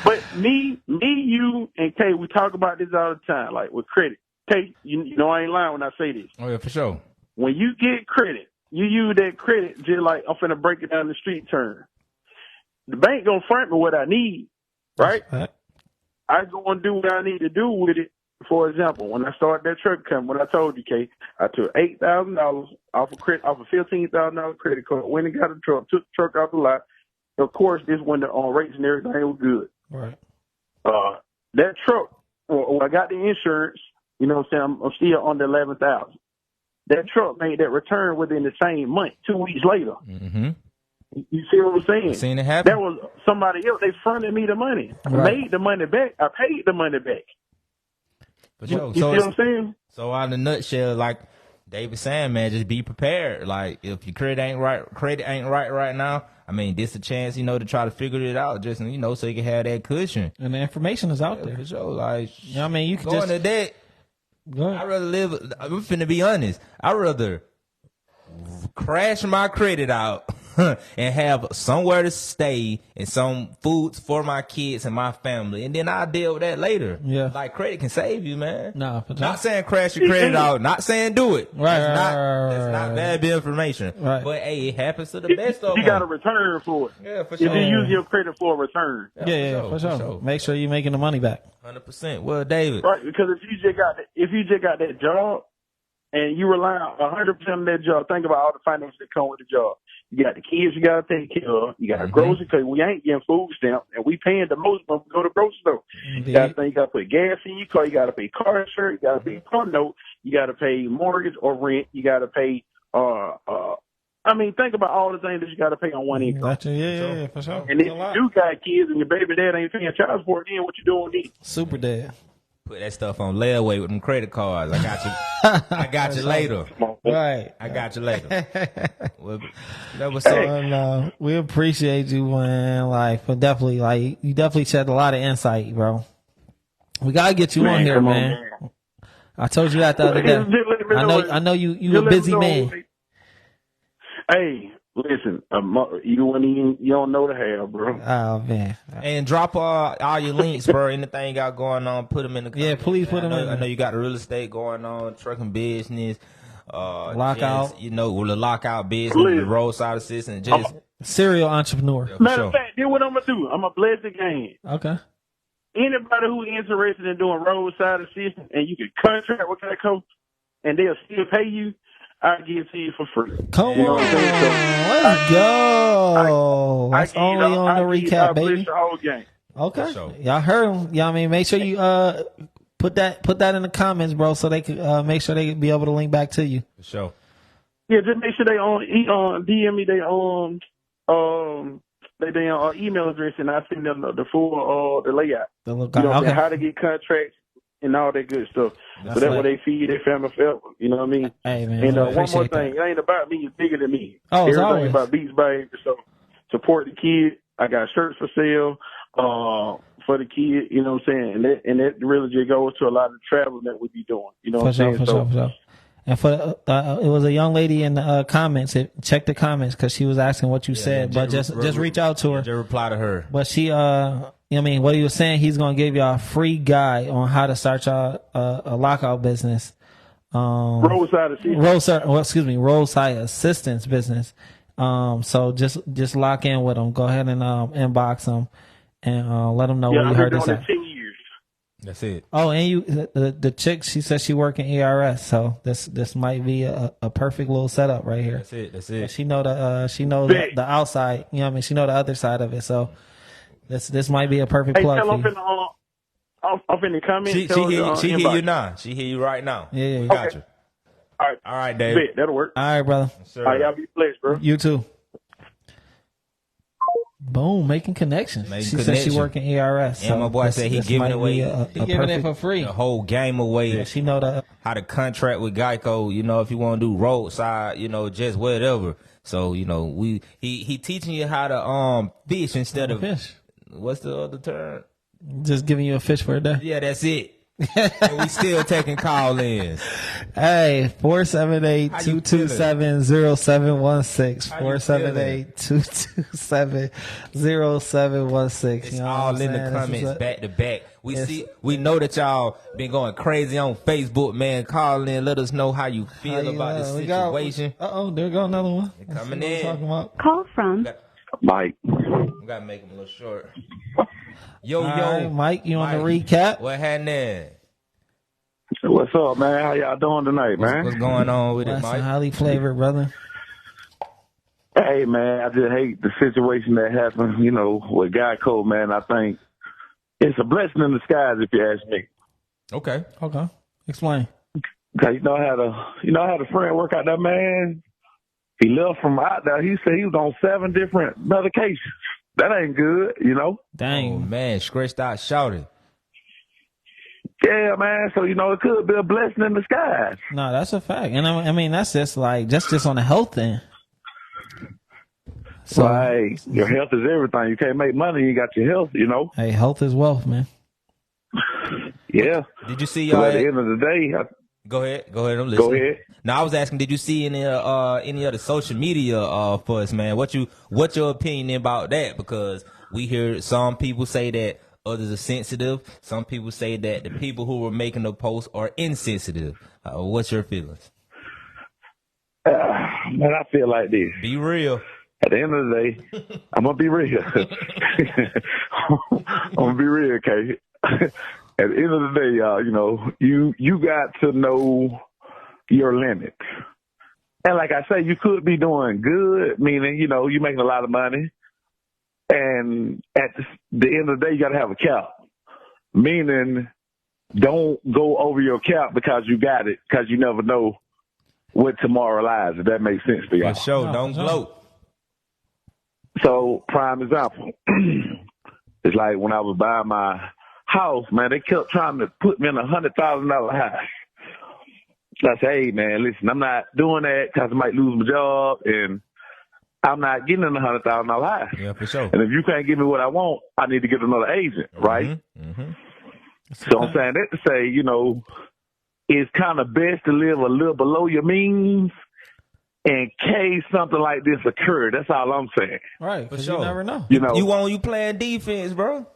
But me, you, and Kay, we talk about this all the time, like with credit. Kay, you know I ain't lying when I say this. Oh yeah, for sure. When you get credit, you use that credit just like I'm finna break it down the street term. The bank gonna front me what I need, right? I go and do what I need to do with it. For example, when I started that truck company, when I told you, Kay, I took $8,000 off a $15,000 credit card, went and got a truck, took the truck off the lot. Of course, this when the rates and everything was good. Right. That truck, when I got the insurance, you know what I'm saying, I'm still under $11,000. That truck made that return within the same month, 2 weeks later. Mm-hmm. You see what I'm saying? I've seen it happen. That was somebody else. They fronted me the money. Right. I made the money back. I paid the money back. For sure. You see what I'm saying? So on the nutshell, like David saying, man, just be prepared. Like if your credit ain't right now, I mean, this a chance, you know, to try to figure it out, just, you know, so you can have that cushion. And the information is out there. For sure. Like, you know what I mean, you can going just to that. I'd rather live. I'm finna be honest. I'd rather crash my credit out and have somewhere to stay and some foods for my kids and my family, and then I'll deal with that later. Yeah, like credit can save you, man. Nah, not saying crash your credit out. Not saying do it. Right, that's not bad information. Right. But hey, it happens to the best of them. You got a return for it. Yeah, for sure. If you use your credit for a return. Yeah, for sure. Make sure you're making the money back. 100%. Well, David. Right, because if you just got that job and you rely on 100% on that job, think about all the finances that come with the job. You got the kids you got to take care of. You got a grocery, because we ain't getting food stamps, and we paying the most when we go to the grocery store. Indeed. You got to put gas in your car. You got to pay car insurance. You got to pay car note. You got to pay mortgage or rent. You got to pay. Think about all the things that you got to pay on one income. Gotcha. Yeah, for sure. And if you do got kids and your baby dad ain't paying child support, then what you doing with it? Super dad. Put that stuff on layaway with them credit cards. I got you. I got you later. Right. I got you later. Well, that was so. We appreciate you, man. For definitely, you definitely shed a lot of insight, bro. We gotta get you on here, man. I told you that the other day. I know you a busy man. Hey, listen, you don't know the hell, bro. Oh man! And drop all your links, bro. Anything you got going on, put them in the comments. Yeah, please put them in. I know you got the real estate going on, trucking business, lockout. Just, with the lockout business, the roadside assistant, just serial entrepreneur. Matter of fact, here's what I'm gonna do. I'm gonna bless the game. Okay. Anybody who's interested in doing roadside assistant and you can contract with Geico and they'll still pay you, I give it to you for free. Come on, let's go. That's only on the recap, baby. The whole game. Okay, y'all heard him. Yeah, make sure you put that in the comments, bro, so they can make sure they can be able to link back to you. For sure. Yeah, just make sure they DM me their email address, and I send them the full the layout. How to get contracts and all that good stuff. So that way they feed their family forever. You know what I mean? Hey, man, and one more thing, it ain't about me, it's bigger than me. Oh, it's everything always about Beats Baby. So support the kid. I got shirts for sale for the kid, you know what I'm saying? And that really just goes to a lot of the traveling that we be doing. You know what I'm saying? For sure. And it was a young lady in the comments. Check the comments because she was asking what you said. But just reach out to her. Just reply to her. But she, what he was saying, he's gonna give y'all a free guide on how to start y'all a lockout business. Roadside assistance business. So just lock in with them. Go ahead and inbox them and let them know where you heard this at. 10 years. That's it. Oh, and the chick, she says she work in ERS, so this might be a perfect little setup right here. That's it. She know the outside. You know what I mean? She know the other side of it. So this might be a perfect plug for you. Off in the comments. She hear you now. She hear you right now. Yeah. We got you. All right, David. That'll work. All right, brother. Yes, sir. All right, y'all be blessed, bro. You too. Boom, making connections. She said she work in ERS. And my boy said he giving away. He giving it for free. The whole game away. Yeah, she know the how to contract with Geico. You know, if you want to do roadside, you know, just whatever. So you know, he teaching you how to fish instead of fish. What's the other term? Just giving you a fish for a day. Yeah, that's it. And we still taking call-ins. Hey, 478-227-0716. 478-227-0716. It's all in the comments back to back. We know that y'all been going crazy on Facebook, man. Call in, let us know how you feel about this situation. There go another one. They're coming in. Talking about. Call from Mike. We gotta make them a little short. Yo, right, Mike, you on the recap? What happened? What's up, man? How y'all doing tonight, man? What's going on with it, That's Mike? highly flavored, brother. Hey, man, I just hate the situation that happened, you know, with Geico, man. I think it's a blessing in disguise, if you ask me. Okay. Explain. Cause you know, I had a friend work out there, man. He left from out there. He said he was on 7 different medications. That ain't good, you know. Dang. Oh man, scratched out, shouted. Yeah, man. So you know, it could be a blessing in disguise. No, that's a fact, and I mean that's just like just on the health end. So hey, your health is everything. You can't make money, you got your health, you know. Hey, health is wealth, man. Yeah. Did you see So y'all? at the end of the day, Go ahead. I'm listening. go ahead. Now I was asking, did you see any other social media for us, man? What's your opinion about that? Because we hear some people say that others are sensitive. Some people say that the people who were making the post are insensitive. What's your feelings? Man, I feel like this. Be real. At the end of the day, I'm gonna be real. I'm gonna be real, Kay. At the end of the day, y'all, you know, you got to know your limits. And like I say, you could be doing good, meaning, you know, you're making a lot of money. And at the end of the day, you got to have a cap. Meaning, don't go over your cap because you got it, because you never know what tomorrow lies, if that makes sense to y'all. For sure, don't gloat. So, prime example. It's like when I was buying my house, man, they kept trying to put me in $100,000 house. I said, hey, man, listen, I'm not doing that because I might lose my job, and I'm not getting in a $100,000 house. Yeah, for sure. And if you can't give me what I want, I need to get another agent, right? Mm-hmm. So I'm saying that to say, you know, it's kind of best to live a little below your means in case something like this occurred. That's all I'm saying. Right, For because sure. you never know. You know, You playing defense, bro.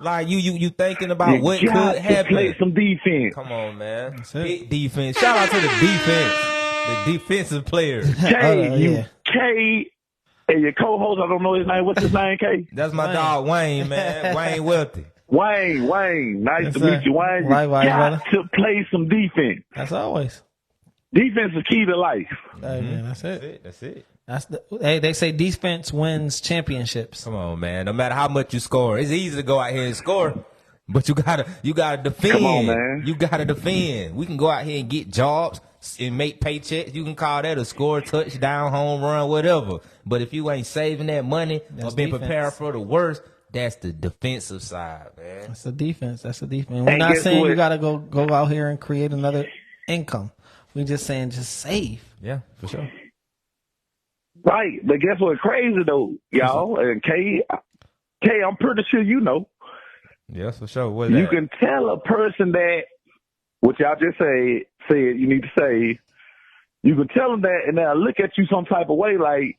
Like you thinking about you what got could to happen. play some defense. Come on, man. That's it. Big defense. Shout out to the defense. The defensive players. K, K, and your co-host, I don't know his name. What's his name, K? That's my Wayne. dog, Wayne, man. Wayne Wealthy. Wayne. Nice Yes, to sir. meet you, Wayne. You Likewise, got brother. to play some defense. That's always. Defense is key to life. Hey, man, that's it. That's it. Hey, they say defense wins championships. Come on, man. No matter how much you score, it's easy to go out here and score, but you gotta defend. Come on, man. You gotta defend. We can go out here and get jobs and make paychecks. You can call that a score, touchdown, home run, whatever. But if you ain't saving that money That's or being defense. prepared for the worst, that's the defensive side, man. That's the defense. We're Hey, not guess saying what? you got to go out here and create another income. We're just saying just save. Yeah, for sure. Right. But guess what? Crazy, though, y'all. And K, I'm pretty sure you know. Yes, for sure. What You can tell a person that, what y'all just said you need to say, you can tell them that and they'll look at you some type of way like,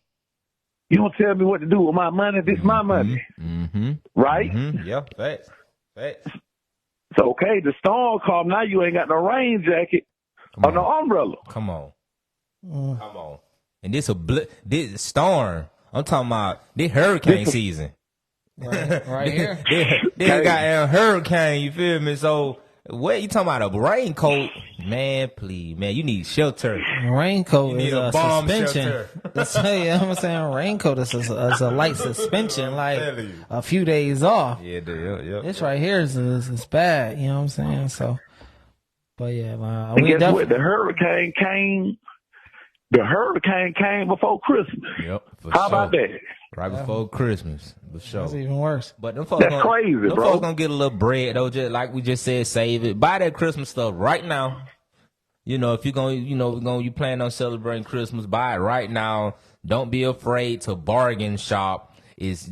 you don't tell me what to do with my money. This is my money. Mm-hmm. Right? Mm-hmm. Yeah, facts. So, okay, the storm come. Now you ain't got no rain jacket or no umbrella. Come on. And this storm. I'm talking about this hurricane season. Right here. This goddamn hurricane, you feel me? So what you talking about, a raincoat? Man, please, man, you need shelter. Raincoat You need is a a bomb suspension. shelter. That's I'm saying raincoat is a light suspension, like telling you. a few days off. Yeah. This right here is bad. You know what I'm saying? So, but yeah, And we guess definitely. what? The hurricane came before Christmas. Yep. For How sure. about that? Right before Christmas, for sure. That's even worse. But them folks That's crazy, them bro. folks gonna get a little bread though, just like we just said, save it. Buy that Christmas stuff right now. you know, if you're going, you plan on celebrating Christmas, buy it right now. Don't be afraid to bargain shop.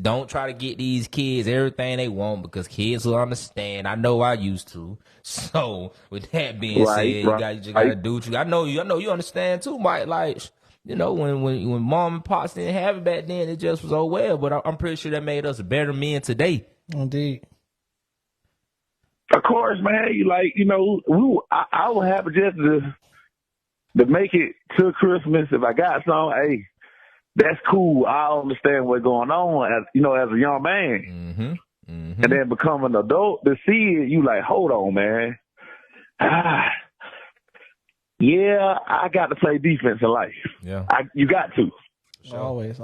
Don't try to get these kids everything they want, because kids will understand. I know I used to. So with that being said, you just gotta do what I know you understand too, Mike. Like, you know, when mom and pops didn't have it back then, it just was well. But I'm pretty sure that made us better men today. Indeed. Of course, man. I would have just to make it to Christmas. If I got some, hey, that's cool. I understand what's going on as a young man. And then become an adult to see it, you like, hold on, man. Yeah, I got to play defense in life. Yeah. You got to. Sure. Always.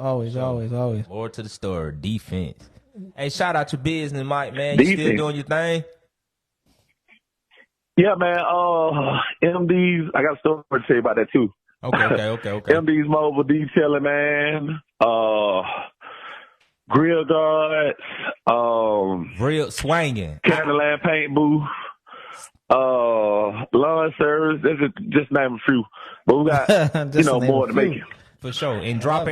More to the story, defense. Hey, shout out your business, Mike, man. You still doing your thing? Yeah, man. MDs, I got a story to tell you about that too. Okay. MD's mobile detailing, man. Grill guards. Real swinging. Candleland paint booth. Lawn service. Just name a few. But we got more to make it. For sure. And drop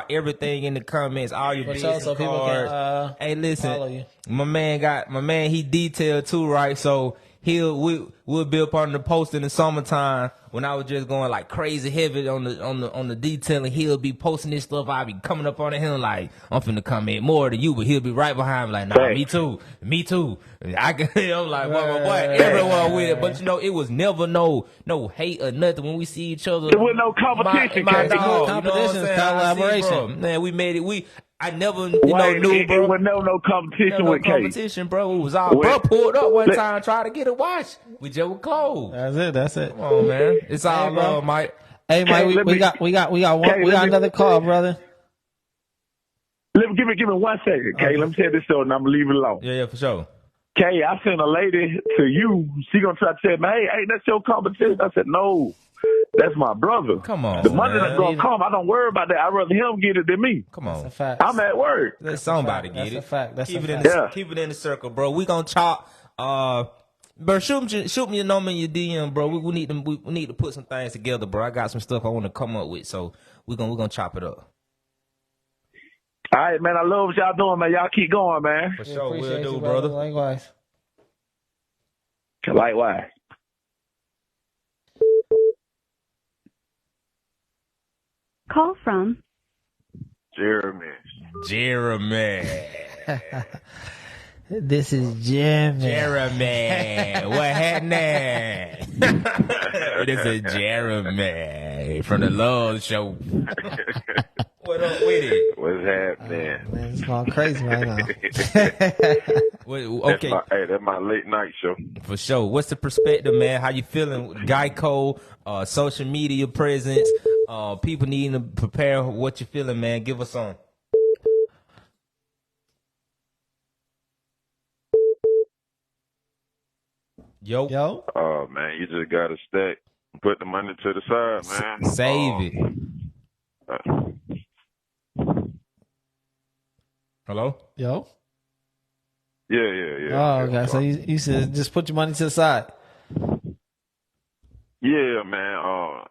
everything in the comments, all your business so people cards. can, hey, listen, follow you. my man, he detailed too, right? So we'll be up on the post in the summertime when I was just going like crazy heavy on the detailing. He'll be posting this stuff. I'll be coming up on him like, I'm finna comment more than you, but he'll be right behind me like, nah, me too. I can. I'm like, boy, everyone with it. But it was never no hate or nothing when we see each other. There was no competition. My dog, competition, collaboration. Man, we made it. I never, knew, bro. It was no competition with K. Competition, bro. It was all bro pulled up one time trying to get a watch. We just were close. That's it. Come on, man. It's all love, Mike. Hey, Mike, we got another call, brother. Give me 1 second, K. Okay. Let me tell this story and I'm gonna leave it alone. Yeah, for sure. K, I sent a lady to you. She gonna try to tell me, hey, that's your competition. I said, no, that's my brother. Come on, the money man. that's gonna come. I don't worry about that. I'd rather him get it than me. Come on. That's a fact. I'm at work. Let somebody get it. That's a fact. That's keep a it fact. keep it in the circle, bro. We gonna chop. Bro, shoot me your number in your DM, bro. We need to put some things together, bro. I got some stuff I want to come up with, so we're gonna chop it up. All right, man. I love what y'all doing, man. Y'all keep going, man. For sure, we'll Appreciate do, you, brother. Likewise. Likewise. Call from Jeremy. This is Jimmy. Jeremy, what happening? This is Jeremy from the Love Show. What up with it? What's happening? Man, it's going crazy right now. Okay, That's my late night show. for sure. What's the perspective, man? How you feeling? Geico, social media presence, people needing to prepare. What you feeling, man? Give us some. Yo. Oh, man, you just got to stack. Put the money to the side, man. Save it. Hello? Yo. Yeah. Oh, okay. So you said just put your money to the side. Yeah, man.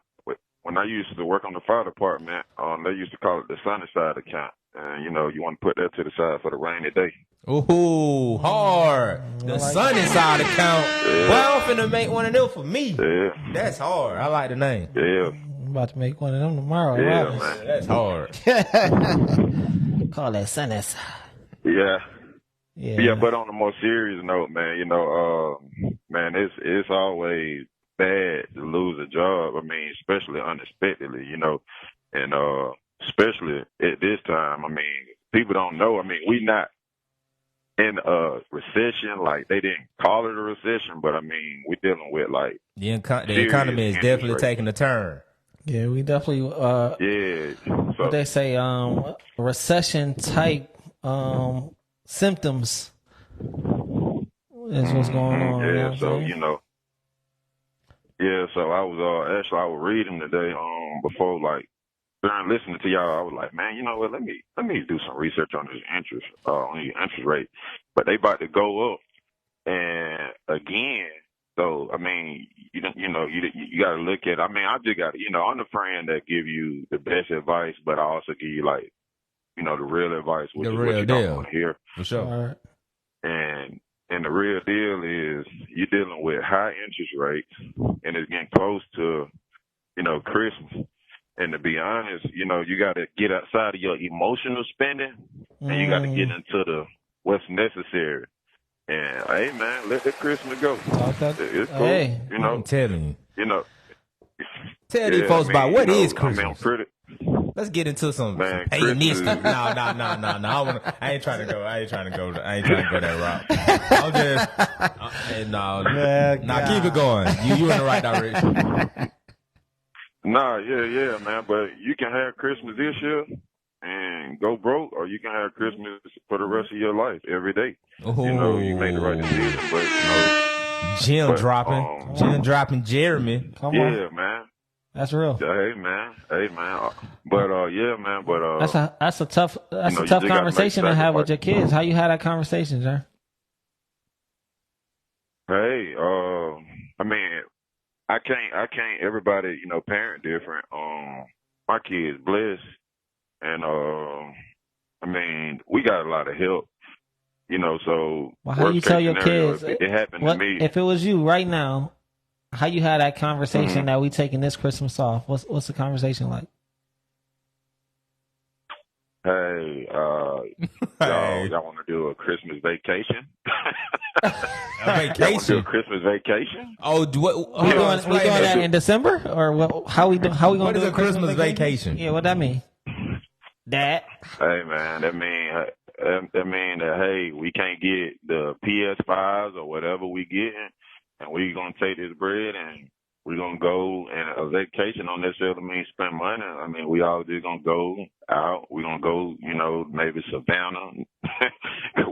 When I used to work on the fire department, they used to call it the sunny side account. And, you want to put that to the side for the rainy day. Ooh, hard. The sunny side account. Yeah. Well, I'm finna make one of them for me. Yeah. That's hard. I like the name. Yeah. I'm about to make one of them tomorrow. Yeah, Right? man. That's hard. Call that sunny side. Yeah. Yeah. Yeah, but on a more serious note, man, man, it's always bad to lose a job. I mean, especially unexpectedly, and especially at this time. I mean, people don't know. I mean, we not in a recession. Like, they didn't call it a recession, but I mean, we're dealing with like The economy is definitely taking a turn. Yeah, we definitely. yeah. What So they say, recession type symptoms is what's going on. yeah. You know what I'm So saying? yeah. So I was I was reading today before, like, during listening to y'all, I was like, man, you know what? Let me do some research on this interest rate. But they about to go up, and again, So I mean, you got to look at. I mean, I just got to, I'm the friend that give you the best advice, but I also give you like, the real advice, which is what you don't want to hear. For sure. All right. And the real deal is you're dealing with high interest rates, and it's getting close to, Christmas. And to be honest, you got to get outside of your emotional spending, and you got to get into what's necessary. And hey, man, let the Christmas go. Okay. It's cool. Hey, I'm telling you. Tell these Yeah, folks about what is I Christmas. mean, Let's get into some Man, paganistic. Christmas- No. I ain't trying to go that route. I'm just no. Keep it going. You in the right direction. Nah, yeah, man. But you can have Christmas this year and go broke, or you can have Christmas for the rest of your life every day. Ooh. You made the right decision, but Gym dropping Jeremy. come yeah, on. man. That's real. Hey, man. But yeah, man. But That's a tough you just tough gotta make conversation to have with your sacrifices. kids. How you had that conversation, John? Hey, I mean, I can't. Everybody, parent different. My kids blessed, and I mean, we got a lot of help. So Well, how you worst tell case your scenario, kids? if it happened to me. If it was you right now? How you had that conversation that we taking this Christmas off? What's the conversation like? Hey, y'all want to do a Christmas vacation? A Y'all want to do a vacation. Christmas vacation? Oh, We doing that in December or what? How we gonna What do is a Christmas vacation? Yeah, what that mean? That Hey, man, that mean that hey, we can't get the PS5s or whatever we getting, and we gonna take this bread and we're gonna go. And a vacation don't necessarily mean spend money. I mean, we all just gonna go out. We gonna go, maybe Savannah.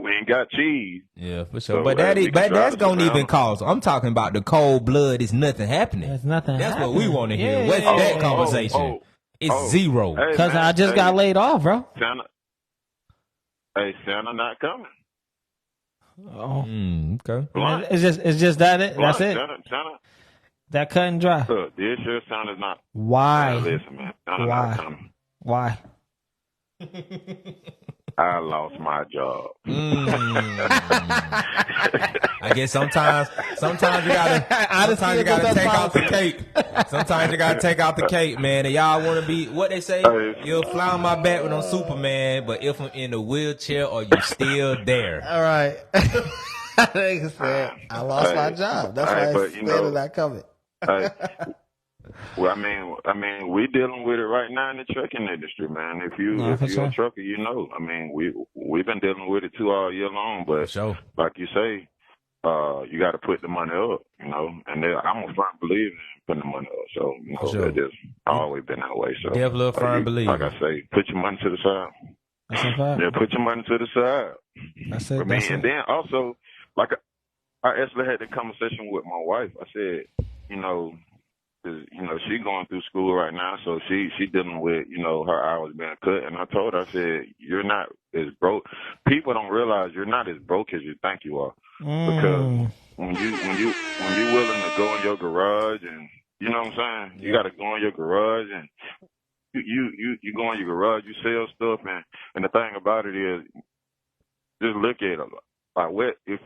We ain't got cheese. Yeah, for sure. So, but we can drive that's to gonna even Savannah. cost. I'm talking about the cold blood. Is nothing happening. there's nothing. That's happening. what we want to hear. Yeah, What's yeah, that yeah. conversation? It's zero. Hey, Because man, I just got laid off, bro. Santa not coming. Oh, Okay. Blunt. it's just that it. That's Blunt. it. Santa. That cut and dry. Look, this year Santa's not. Why? Listen, man. Santa Why? not coming. Why? I lost my job. I guess sometimes you gotta take out the cake. Sometimes you gotta take out the cake, man. And y'all wanna be what they say? You'll fly on my back when I'm Superman, but if I'm in the wheelchair, are you still there? All right. Nigga said, I lost my job. That's why but, I said not coming. Hey, well, I mean, we dealing with it right now in the trucking industry, man. If you're a trucker, I mean, we've been dealing with it too all year long. But Sure. like you say, you got to put the money up, and I'm a firm believer in putting the money up. So Sure. that just always been that way. So Definitely a firm believer. Like I say, put your money to the side. That's a fact. Yeah, put your money to the side. That's it. I mean, That's and it. then also, like I actually had the conversation with my wife. I said, 'cause, she going through school right now, so she dealing with, her hours being cut. And I told her, I said, you're not as broke. People don't realize you're not as broke as you think you are. Because when you willing to go in your garage and, you know what I'm saying? You got to go in your garage and you go in your garage, you sell stuff. And the thing about it is, just look at it. Like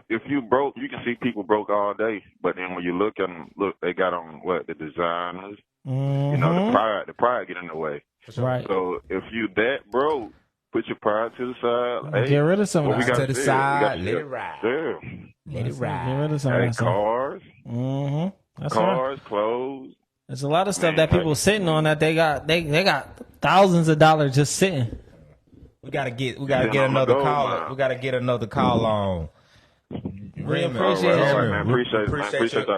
if you broke, you can see people broke all day, but then when you look at them, they got on the designers, the pride get in the way. Right. So if you that broke, put your pride to the side. Hey, Get rid of some of what we that. gotta To the do, side, we let gotta- it ride. Yeah. Let it ride. Get rid of some of Hey, that stuff. cars, That's right. cars, clothes. There's a lot of stuff Man, that people sitting on that they got thousands of dollars just sitting. We gotta get on another the go, call. man. We gotta get another call on. Raymond, appreciate it. All right, man.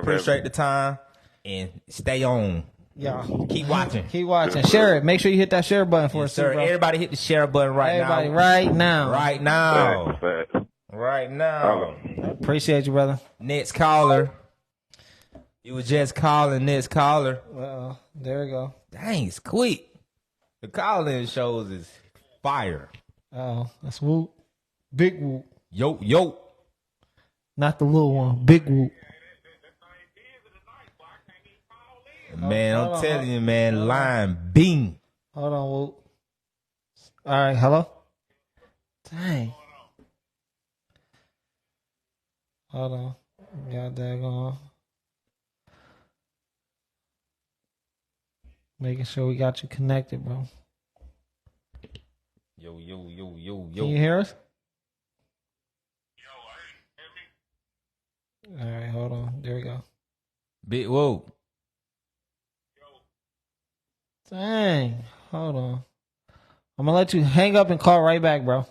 Appreciate the time and stay on. Yeah. Keep watching. Keep watching. Share it. Make sure you hit that share button for Yes, us, sir. too, bro. Everybody hit the share button right Everybody, now. right now. Right now. Facts. Right now. Appreciate you, brother. Next caller. You was just calling next caller. Well, there we go. Dang, it's quick. The call-in shows is fire. Oh, that's whoop. Big whoop. Yo. Not the little one. Big whoop. Man, Hold I'm on, telling you, man, line bing. Hold on, Whoop. All right, hello? Dang. Hold on. Got that going. Making sure we got you connected, bro. Yo. Can you hear us? All right, hold on. There we go. Big whoa. Dang. Hold on. I'm going to let you hang up and call right back, bro.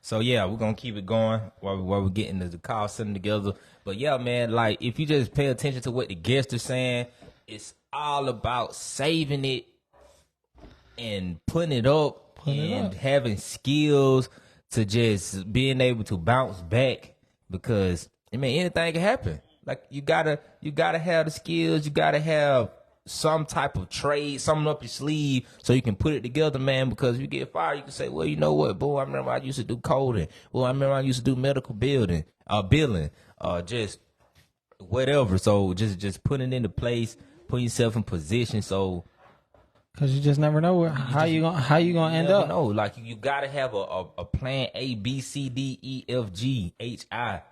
So yeah, we're gonna keep it going while we're getting the call sitting together. But yeah, man, like if you just pay attention to what the guests are saying, it's all about saving it and putting it up and having skills to just being able to bounce back, because I mean anything can happen. Like you gotta have the skills, you gotta have some type of trade, something up your sleeve so you can put it together, man, because if you get fired, you can say, well, you know what, boy, I remember I used to do coding. Well, I remember I used to do medical billing, just whatever. So just putting it into place, putting yourself in position. So Because you just never know how you gonna end up. No, like you gotta have a plan A, B, C, D, E, F, G, H, I.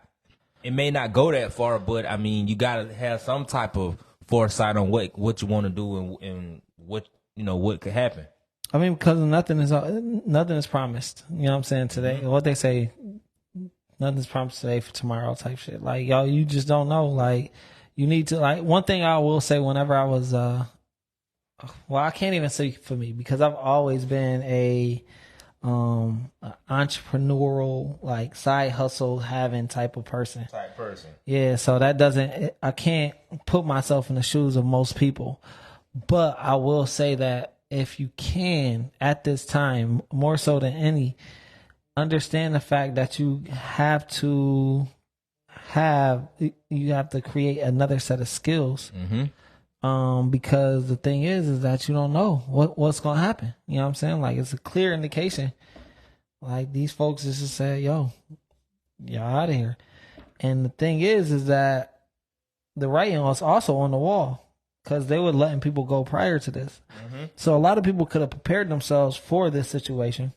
It may not go that far, but I mean, you gotta have some type of foresight on what you want to do and what what could happen. I mean, because nothing is promised. You know what I'm saying? Today, what they say, nothing's promised today for tomorrow type shit. Like, y'all, you just don't know. Like, you need to, like, one thing I will say whenever I was, well, I can't even say for me because I've always been a entrepreneurial, like, side hustle having type of person. Yeah, so that I can't put myself in the shoes of most people. But I will say that if you can, at this time, more so than any, understand the fact that you have to create another set of skills. Because the thing is that you don't know what's going to happen. You know what I'm saying? Like, it's a clear indication. Like, these folks just say, yo, y'all out of here. And the thing is that the writing was also on the wall because they were letting people go prior to this. So a lot of people could have prepared themselves for this situation.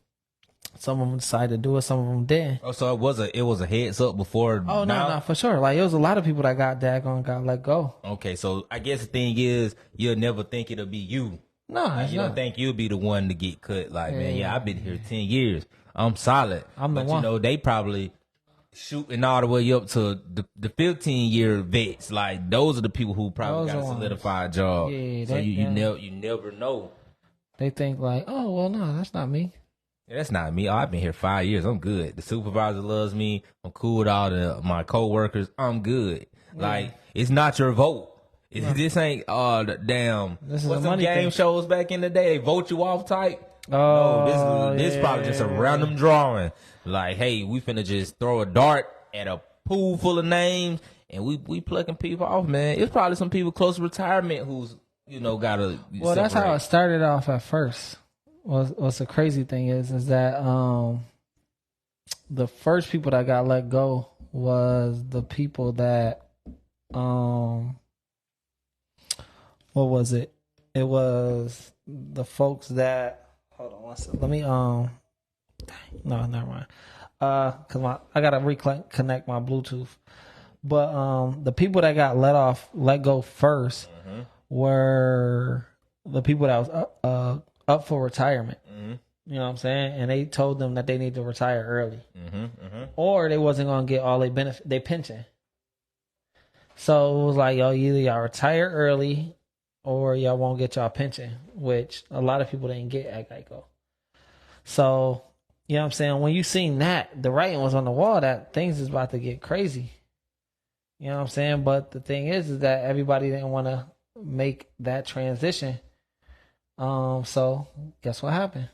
Some of them decided to do it. Some of them didn't. Oh, so it was a heads up before. Oh, no, for sure. Like, it was a lot of people that got let go. Okay, so I guess the thing is, you'll never think it'll be you. No, like, you don't think you'll be the one to get cut. Like, man, I've been here 10 years. I'm solid. But you know, they probably shooting all the way up to the 15-year vets. Like, those are the people who probably got a solidified job. Yeah, so you never know. They think like, oh, well, no, that's not me. Yeah, that's not me. Oh, I've been here 5 years. I'm good. The supervisor loves me. I'm cool with all my coworkers. I'm good. Like, it's not your vote. This ain't damn. This is what's a some money game thing. shows back in the day? They vote you off type. Oh, no, this probably just a random drawing. Like, hey, we finna just throw a dart at a pool full of names, and we plucking people off, man. It's probably some people close to retirement who's gotta. Well, that's how it started off at first. What's the crazy thing is that the first people that got let go was the people that what was it? It was the folks that hold on one second. Let me no, never mind. Cause I gotta reconnect my Bluetooth. But the people that got let go first were the people that was up for retirement. You know what I'm saying? And they told them that they need to retire early. Or they wasn't gonna get all their pension. So it was like, yo, either y'all retire early or y'all won't get y'all pension, which a lot of people didn't get at Geico. So, you know what I'm saying? When you seen that, the writing was on the wall that things is about to get crazy. You know what I'm saying? But the thing is that everybody didn't want to make that transition. So guess what happened?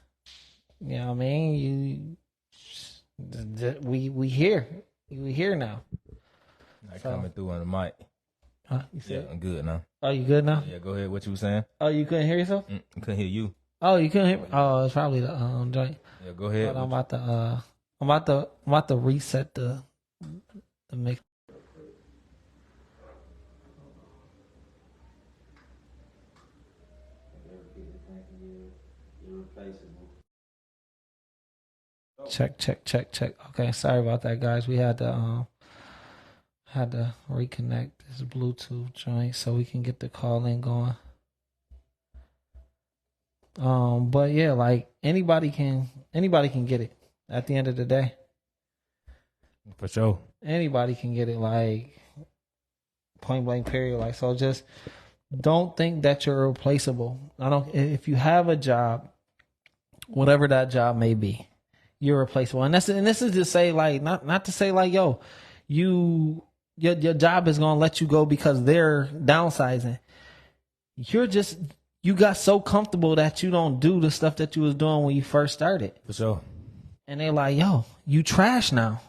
You know what I mean? We here. We here now. Coming through on the mic. Huh? You said? Yeah, I'm good now. Oh, you good now? Yeah, go ahead. What you were saying? Oh, you couldn't hear yourself? I couldn't hear you. Oh, you couldn't hear me? Oh, it's probably the joint. Yeah, go ahead. I'm about to reset the mix. Check. Okay, sorry about that, guys. We had to reconnect this Bluetooth joint so we can get the call in going. But yeah, like anybody can get it at the end of the day. For sure. Anybody can get it, like point blank period. Like, so just don't think that you're replaceable. If you have a job, whatever that job may be, you're replaceable. And this is to say, like, not to say like, yo, your job is gonna let you go because they're downsizing. You got so comfortable that you don't do the stuff that you was doing when you first started. For sure. And they're like, yo, you trash now.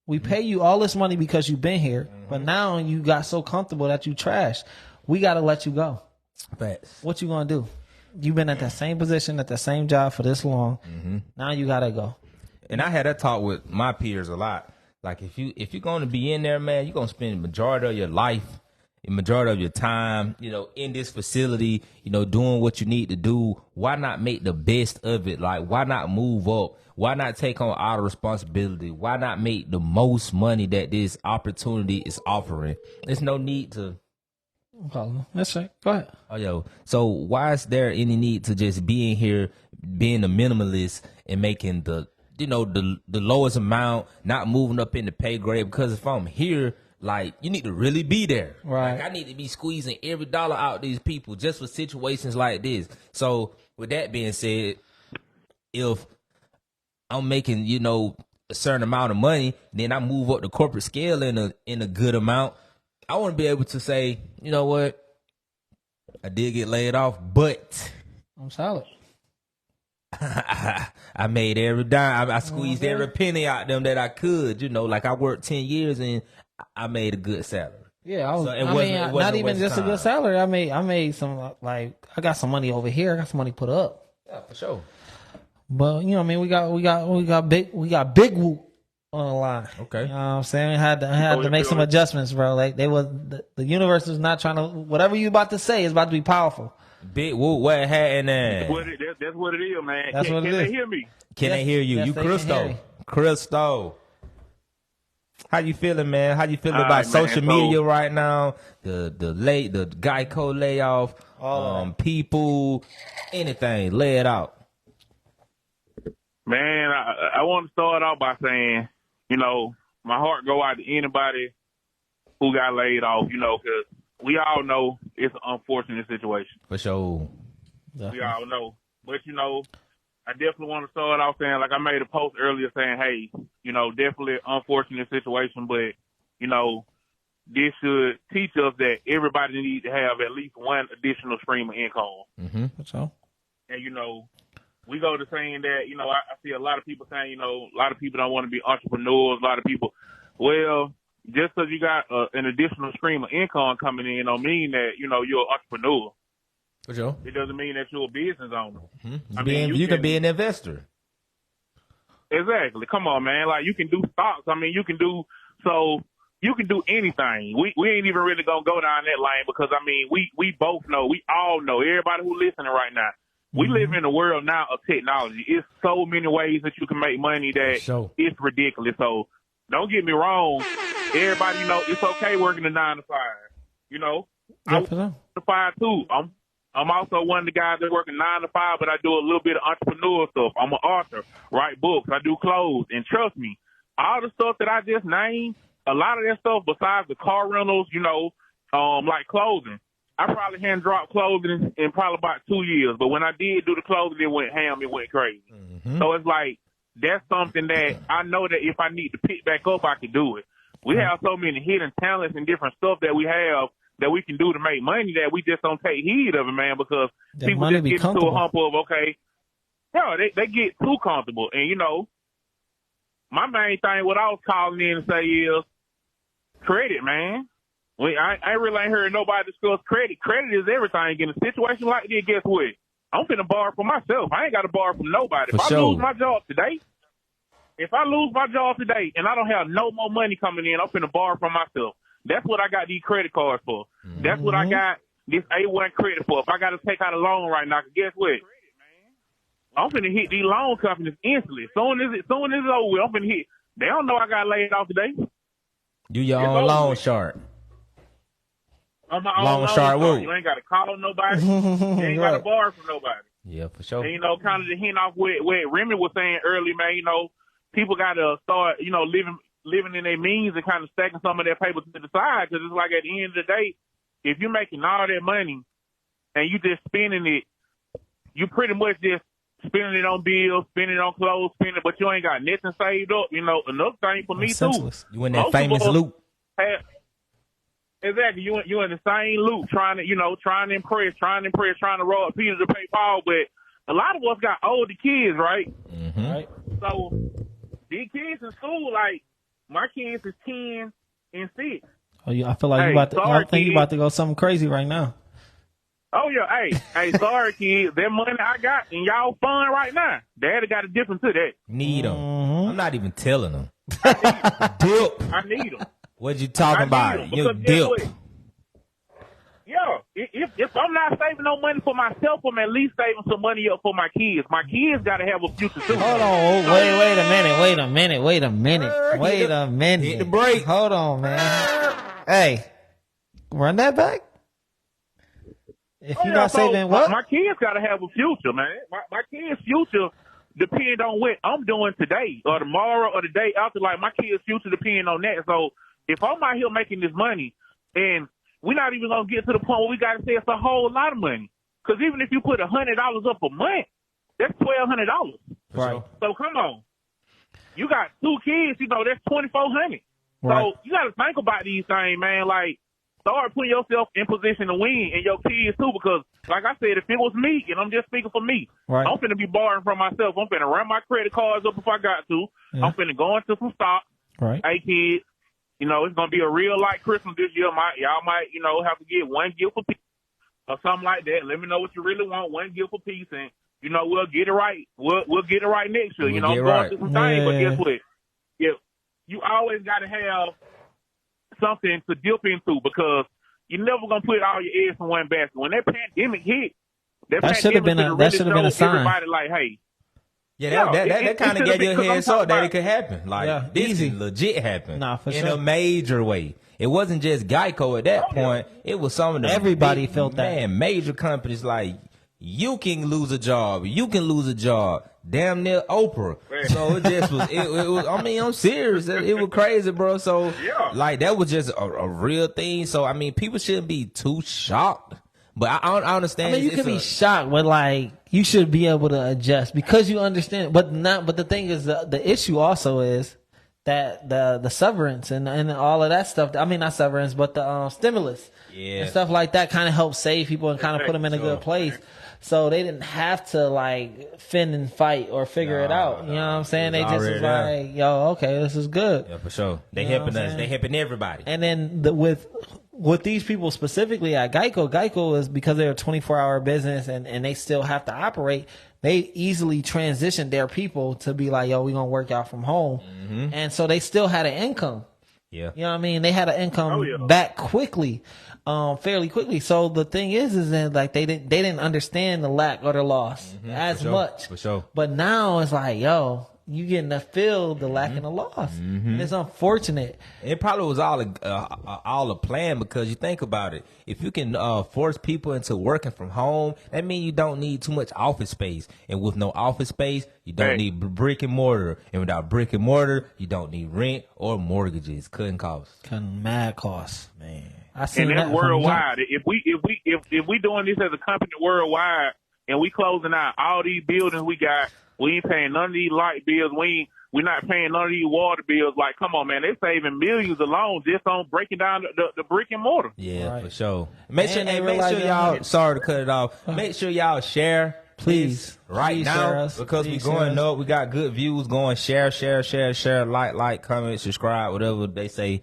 We pay you all this money because you've been here, but now you got so comfortable that you trash. We got to let you go. Facts. What you going to do? You've been at that same position, at the same job for this long. Now you got to go. And I had that talk with my peers a lot. Like, if you're going to be in there, man, you're going to spend the majority of your life, the majority of your time, in this facility, doing what you need to do. Why not make the best of it? Like, why not move up? Why not take on all the responsibility? Why not make the most money that this opportunity is offering? There's no need to. That's right. Go ahead. Oh, yo. So why is there any need to just be in here, being a minimalist and making the lowest amount, not moving up in the pay grade? Because if I'm here, like, you need to really be there. Right. Like, I need to be squeezing every dollar out these people just for situations like this. So with that being said, if I'm making, a certain amount of money, then I move up the corporate scale in a good amount, I want to be able to say, you know what, I did get laid off, but I'm solid. I made every dime. I squeezed every penny out them that I could. Like, I worked 10 years and I made a good salary. Yeah, it wasn't not even just a good salary. I made some, like, I got some money over here. I got some money put up. Yeah, for sure. But we got big whoop on the line. Okay. You know what I'm saying? I had to make some adjustments, bro. Like, the universe is not trying to, whatever you about to say is about to be powerful. Big whoop, what happened there? That's what it is, man. That's what it is. Can they hear me? Can they hear you? Yes, You they can hear you. Crystal. How you feeling, man? How you feeling All about right, man. social media right now? The Geico layoff, people, anything. Lay it out. Man, I want to start off by saying, my heart go out to anybody who got laid off, because we all know it's an unfortunate situation. For sure. We all know. But, I definitely want to start off saying, like I made a post earlier saying, hey, definitely an unfortunate situation, but, this should teach us that everybody needs to have at least one additional stream of income. Mm-hmm. That's all. And, we go to saying that, I see a lot of people saying, a lot of people don't want to be entrepreneurs. A lot of people, well, just because you got an additional stream of income coming in don't mean that, you're an entrepreneur. For sure. It doesn't mean that you're a business owner. Mm-hmm. You can be an investor. Exactly. Come on, man. Like, you can do stocks. You can do anything. We ain't even really going to go down that lane because, we both know, we all know, everybody who listening right now, we live in a world now of technology. It's so many ways that you can make money that it's ridiculous. So don't get me wrong. Everybody, it's okay working a 9 to 5. I work 9 to 5 too. I'm also one of the guys that work a 9 to 5, but I do a little bit of entrepreneur stuff. I'm an author, write books, I do clothes, and trust me, all the stuff that I just named, a lot of that stuff besides the car rentals, like clothing. I probably hadn't dropped clothing in probably about 2 years, but when I did do the clothing, it went ham, it went crazy. Mm-hmm. So it's like, that's something that I know that if I need to pick back up, I can do it. We have so many hidden talents and different stuff that we have that we can do to make money that we just don't take heed of it, man, because that people just get into a hump of, okay, they get too comfortable. And, my main thing, what I was calling in to say is credit, man. I really ain't heard nobody discuss credit. Credit is everything. In a situation like this, guess what? I'm finna borrow for myself. I ain't got to borrow from nobody. If I lose my job today, and I don't have no more money coming in, I'm finna borrow from myself. That's what I got these credit cards for. Mm-hmm. That's what I got this A1 credit for. If I got to take out a loan right now, guess what? I'm finna hit these loan companies instantly. Soon as it's over, I'm finna hit. They don't know I got laid off today. You your own loan shark. I'm my own Loan loan shark. shark. Woo. You ain't got to call nobody. You ain't got to borrow from nobody. Yeah, for sure. And, kind of to hint off what Remy was saying earlier, man, people got to start, living in their means and kind of stacking some of their paper to the side, because it's like at the end of the day, if you're making all that money and you just spending it, you pretty much just spending it on bills, spending it on clothes, but you ain't got nothing saved up. Another thing for me, too. You in that famous loop. Exactly. You in the same loop, trying to impress, trying to roll up Peter to pay Paul. But a lot of us got older kids, right? Mm-hmm. Right. So these kids in school, like my kids is 10 and 6. Oh yeah, I feel like I think you about to go something crazy right now. Oh yeah, hey, sorry kids, that money I got and y'all fun right now. Daddy got a difference to that. Need them. I'm not even telling them. Dip. I need them. What you talking about? You dip. Yeah, if I'm not saving no money for myself, I'm at least saving some money up for my kids. My kids got to have a future too. Hold on, wait a minute. Hit the brake. Hold on, man. Hey, run that back. If you're not saving what? My kids got to have a future, man. My kids' future depend on what I'm doing today or tomorrow or the day after. Like, my kids' future depend on that. So if I'm out here making this money and we're not even going to get to the point where we got to say it's a whole lot of money. Because even if you put $100 up a month, that's $1,200. Right. So come on. You got 2 kids, that's $2,400. Right. So you got to think about these things, man. Like, start putting yourself in position to win and your kids too, because like I said, if it was me, and I'm just speaking for me, right. I'm finna be borrowing from myself. I'm finna run my credit cards up if I got to. Yeah. I'm finna go into some stocks. Right. Hey kids, it's gonna be a real light Christmas this year. Y'all might, have to get one gift for peace or something like that. Let me know what you really want. One gift for peace, and we'll get it right. We'll get it right next year. I'm going through some things, but guess what? Yeah, you always gotta have something to dip into, because you're never gonna put all your eggs in one basket. When that pandemic hit, that should have been a sign. Everybody like, hey, that kind of gave you a heads up that it could happen. Like, this easy, legit happen. For in sure. a major way. It wasn't just Geico at that point. It was some of the everybody felt that. Major companies like, you can lose a job. You can lose a job. Damn near Oprah. So it just was, it was, I mean, I'm serious. It was crazy, bro. So, that was just a real thing. So, people shouldn't be too shocked. But I understand. You can be shocked, but you should be able to adjust because you understand. But the thing is, the issue also is that the severance and all of that stuff. Not severance, but the stimulus and stuff like that kind of helps save people and kind of put them in a good place. So they didn't have to fend and fight or figure it out. You know what I'm saying? They just was like, yo, okay, this is good. Yeah, for sure. They helping us. They helping everybody. And then with these people specifically at Geico is because they're a 24-hour business and they still have to operate. They easily transitioned their people to be like, yo, we're going to work out from home. Mm-hmm. And so they still had an income. Yeah. You know what I mean? They had an income back quickly, fairly quickly. So the thing is that they didn't understand the lack or the loss as much. For sure. But now it's like, yo, you getting to feel the lack and the loss. And it's unfortunate. It probably was all a plan, because you think about it. If you can force people into working from home, that means you don't need too much office space. And with no office space, you don't need brick and mortar. And without brick and mortar, you don't need rent or mortgages. Cutting costs. Cutting mad costs, man. And that's worldwide. If we doing this as a company worldwide and we closing out all these buildings we got, we ain't paying none of these light bills. We're not paying none of these water bills. Like, come on, man. They're saving millions alone just on breaking down the brick and mortar. Yeah, for sure. Make sure y'all, sorry to cut it off. Make sure y'all share, please, right now, because we're going up. We got good views going. Share, like, comment, subscribe, whatever they say.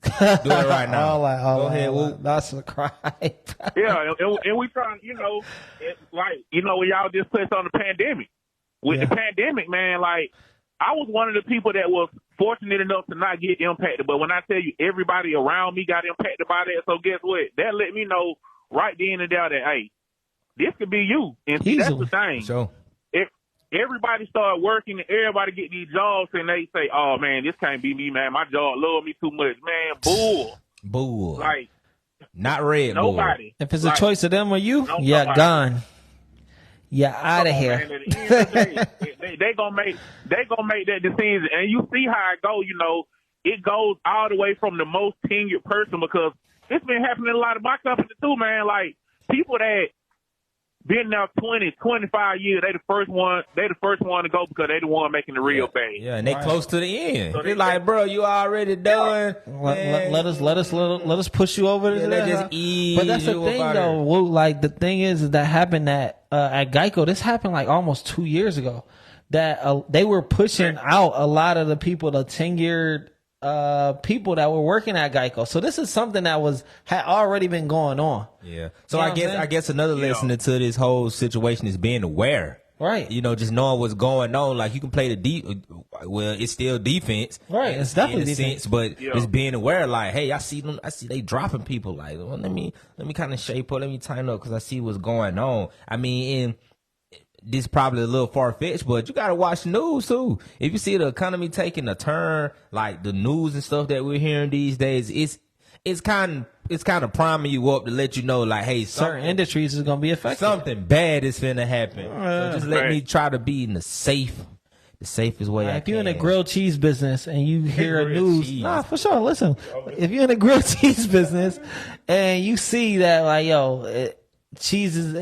Do it right now. Go ahead, Whoop. Not subscribe. Yeah, and we trying, when y'all just touched on the pandemic. With the pandemic, man, I was one of the people that was fortunate enough to not get impacted. But when I tell you everybody around me got impacted by that, so guess what? That let me know right then and there that, hey, this could be you. And see, that's the thing. Sure. everybody start working and everybody get these jobs and they say, oh, man, this can't be me, man. My job love me too much. Man, bull. Like, not red nobody. Bull. If it's a choice of them or you, nobody. Gone. Yeah, out of here. Man, at the end of the day, they gonna make that decision, and you see how it go. You know, it goes all the way from the most tenured person, because it's been happening a lot of my companies too, man. Like, people that been there 20, 25 years, they the first one to go because they the one making the real pay. Yeah, and they close to the end. So they're like, bro, you already done. Let us push you over to let just ease. But that's the thing, though. Woo, like, the thing is that happened at Geico. This happened like almost 2 years ago. That they were pushing out a lot of the people, the tenured people that were working at Geico. So this is something that had already been going on. Yeah. So I guess another lesson to this whole situation is being aware. Right. You know, just knowing what's going on. Like, you can play it's still defense. Right. It's definitely defense. But it's being aware. Like, hey, I see they dropping people. Like, well, let me kind of shape up. Let me tighten up because I see what's going on. I mean, this is probably a little far-fetched, but you got to watch the news, too. If you see the economy taking a turn, like the news and stuff that we're hearing these days, it's kind of priming you up to let you know, like, hey, certain industries is going to be affected. Something bad is finna happen. So just let me try to be in the safest way I can. If you're in a grilled cheese business and you hear a news, for sure, listen. If you're in a grilled cheese business and you see that, like, cheese is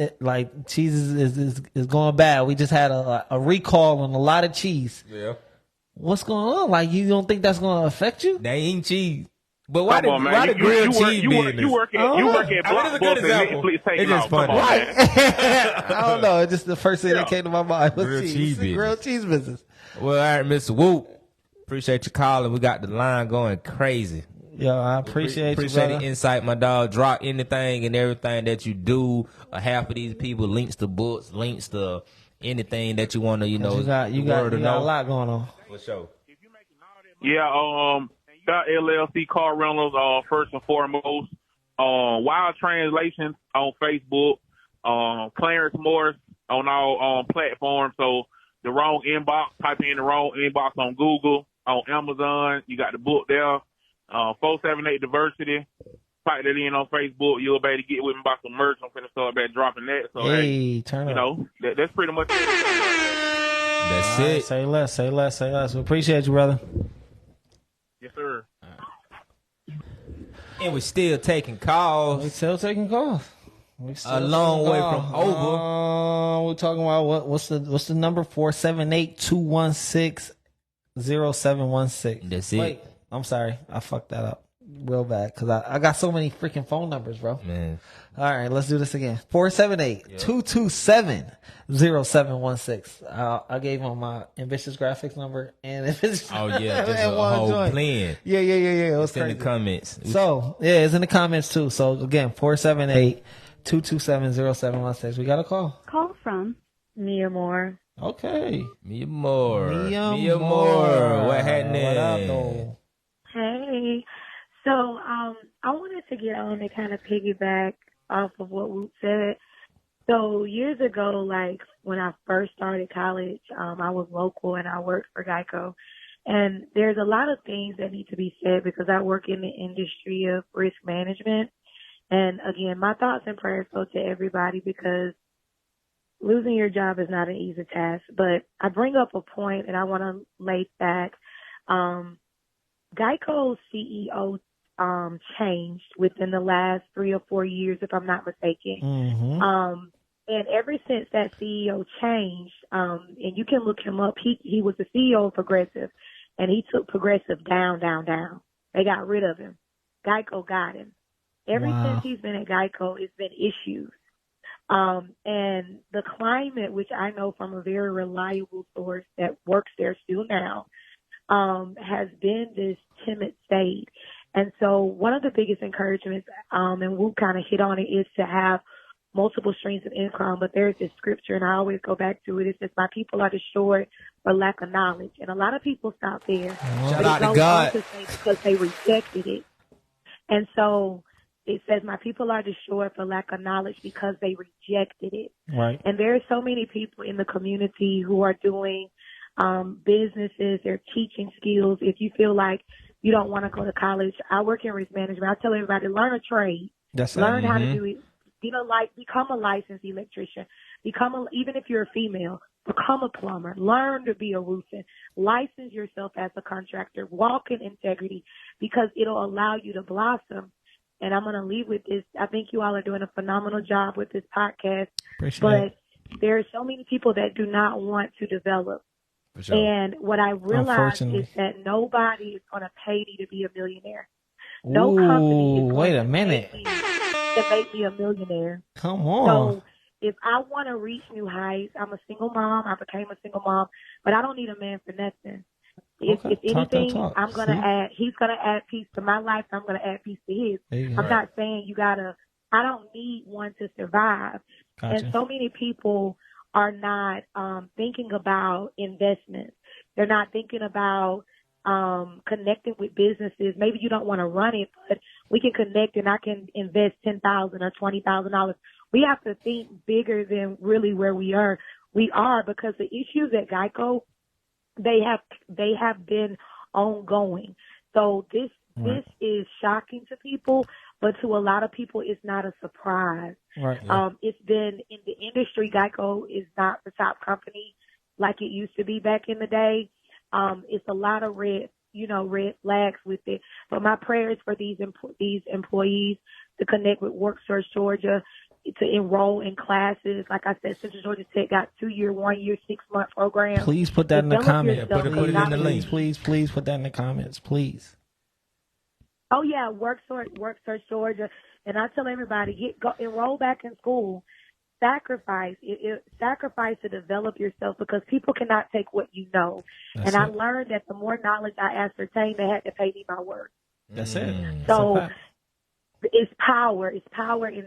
going bad. We just had a recall on a lot of cheese. Yeah. What's going on? Like, you don't think that's going to affect you? They ain't cheese. But why the grilled cheese business? You work at Blockbuster. It's just funny. Right. I don't know. It's just the first thing that came to my mind was grilled cheese business. Grilled cheese business. Well, all right, Mr. Whoop. Appreciate you calling. We got the line going crazy. Yo, I appreciate the insight, my dog. Drop anything and everything that you do. Half of these people, links to books, links to anything that you want to, you got a lot going on. For sure. Yeah, got LLC car rentals, first and foremost. Wild Translations on Facebook. Clarence Morris on all platforms. So the wrong inbox, type in the wrong inbox on Google, on Amazon. You got the book there. 478 Diversity. Type that in on Facebook. You'll be able to get with me about some merch. I'm finna start back dropping that. So, turn up. That's pretty much it. That's it. Say less. We appreciate you, brother. Yes, sir. And we're still taking calls. A long way from over. We're talking about what's the number? 478-216-0716. That's it. Wait, I'm sorry. I fucked that up real bad because I got so many freaking phone numbers, bro. Man. All right, let's do this again. 478-227-0716. I gave him my ambitious graphics number, and if it's just a whole plan. Yeah. It was in the comments. So it's in the comments too. So again, 478-227-0716. We got a call. Call from Mia Moore. Okay, Mia Moore. What happening? Hey. So I wanted to get on and kind of piggyback off of what Woot said. So years ago, like when I first started college, I was local and I worked for Geico. And there's a lot of things that need to be said because I work in the industry of risk management. And again, my thoughts and prayers go to everybody because losing your job is not an easy task. But I bring up a point and I want to lay back. Geico's CEO changed within the last 3 or 4 years, if I'm not mistaken. Mm-hmm. And ever since that CEO changed, and you can look him up, he was the CEO of Progressive, and he took Progressive down. They got rid of him. Geico got him. Ever since he's been at Geico, it's been issues. And the climate, which I know from a very reliable source that works there still now, has been this timid state. And so one of the biggest encouragements, and Wu kind of hit on it, is to have multiple streams of income. But there's this scripture, and I always go back to it. It says, my people are destroyed for lack of knowledge. And a lot of people stop there. Shout out to God. Because they rejected it. And so it says, my people are destroyed for lack of knowledge because they rejected it. Right. And there are so many people in the community who are doing businesses, they're teaching skills. If you feel like you don't want to go to college, I work in risk management. I tell everybody, learn a trade. Learn how to do it. Become a licensed electrician. Even if you're a female, become a plumber. Learn to be a roofing. License yourself as a contractor. Walk in integrity, because it'll allow you to blossom. And I'm going to leave with this. I think you all are doing a phenomenal job with this podcast. But there are so many people that do not want to develop. Sure. And what I realized is that nobody is going to pay me to be a millionaire. No company is going to make me a millionaire. Come on. So if I want to reach new heights, I'm a single mom. I became a single mom, but I don't need a man for nothing. If anything, I'm going to add, he's going to add peace to my life. I'm going to add peace to his. I'm not saying I don't need one to survive. Gotcha. And so many people are not thinking about investments. They're not thinking about connecting with businesses. Maybe you don't want to run it, but we can connect and I can invest $10,000 or $20,000. We have to think bigger than really where we are. We are, because the issues at Geico, they have been ongoing. So this is shocking to people, but to a lot of people, it's not a surprise. Right. It's been in the industry. Geico is not the top company like it used to be back in the day. It's a lot of red flags with it. But my prayers for these employees to connect with WorkSearch Georgia, to enroll in classes. Like I said, Central Georgia Tech got 2-year, 1-year, 6-month programs. Please put that in the comments. Put it in the link. Please put that in the comments, please. Oh yeah, WorkSearch Georgia, and I tell everybody, enroll back in school. Sacrifice to develop yourself, because people cannot take what you know. That's I learned that the more knowledge I ascertained, they had to pay me my worth. That's it. So it's power in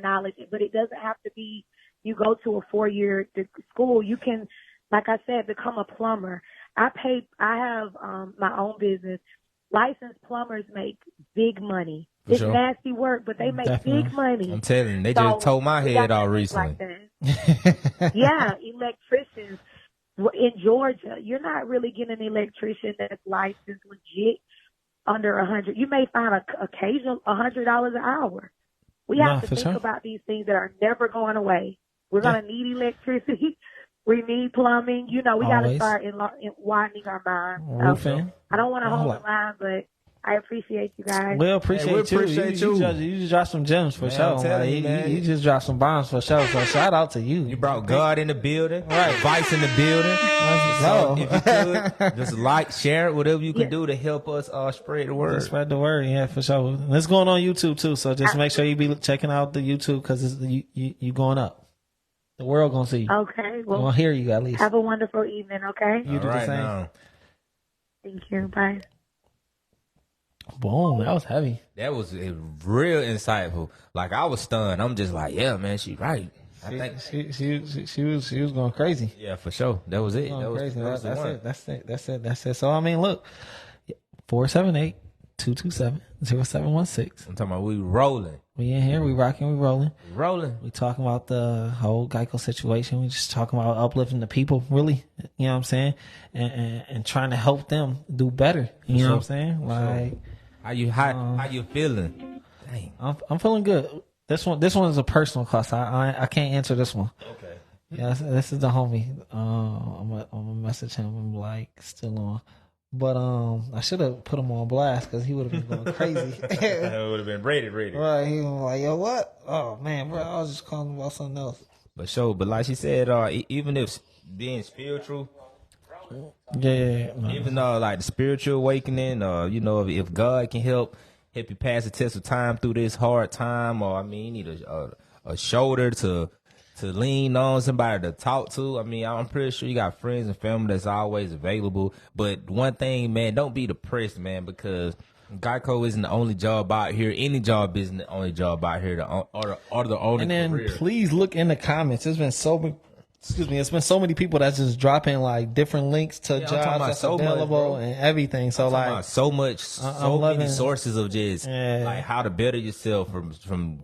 knowledge, but it doesn't have to be you go to a 4-year school. You can, like I said, become a plumber. I have my own business. Licensed plumbers make big money. It's nasty work, but they make big money. I'm telling you, they just tore my head off recently. Like yeah, electricians in Georgia, you're not really getting an electrician that's licensed legit under 100. You may find an occasional $100 an hour. We have to think about these things that are never going away. We're going to need electricity. We need plumbing. We got to start widening our minds. Roofing. I don't want to hold the line, but I appreciate you guys. We appreciate you. You just dropped some gems for sure. You just dropped some bombs for sure. So shout out to you. You brought God in the building, right? Vice in the building. So if you could just share it, whatever you can do to help us spread the word. Spread the word, yeah, for sure. And it's going on YouTube too. So just make sure you be checking out the YouTube, because you going up. The world gonna see you. Okay. Well, we'll hear you at least. Have a wonderful evening. Okay. You do the same. Now. Thank you. Bye. Boom, that was heavy. That was real insightful. Like, I was stunned. I'm just like, yeah, man, she's right. I think she was going crazy. Yeah, for sure. That was it. That was crazy. That's it. So I mean, look, 478-227-0716. I'm talking about we rolling. We in here. We rocking. We rolling. Rolling. We talking about the whole Geico situation. We just talking about uplifting the people, really. You know what I'm saying? And trying to help them do better. You know what I'm saying? Like, how you feeling? Dang. I'm feeling good. This one is a personal cost. I can't answer this one. Okay. Yeah, this is the homie. I'm gonna message him. I'm like still on. But I should have put him on blast, because he would have been going crazy. It would have been rated. Right, he was like, yo, what? Oh, man, bro, I was just calling about something else. But like she said, even if being spiritual, even like the spiritual awakening, if God can help you pass the test of time through this hard time, or you need a shoulder to lean on, somebody to talk to. I'm pretty sure you got friends and family that's always available. But one thing, man, don't be depressed, man, because Geico isn't the only job out here. Any job isn't the only job out here, or the only And then career. Please look in the comments. There's been so excuse me, it's been so many people that's just dropping like different links to I'm talking jobs about that's so much, available bro. and everything. So I'm talking like about so many sources of just Yeah. like how to better yourself from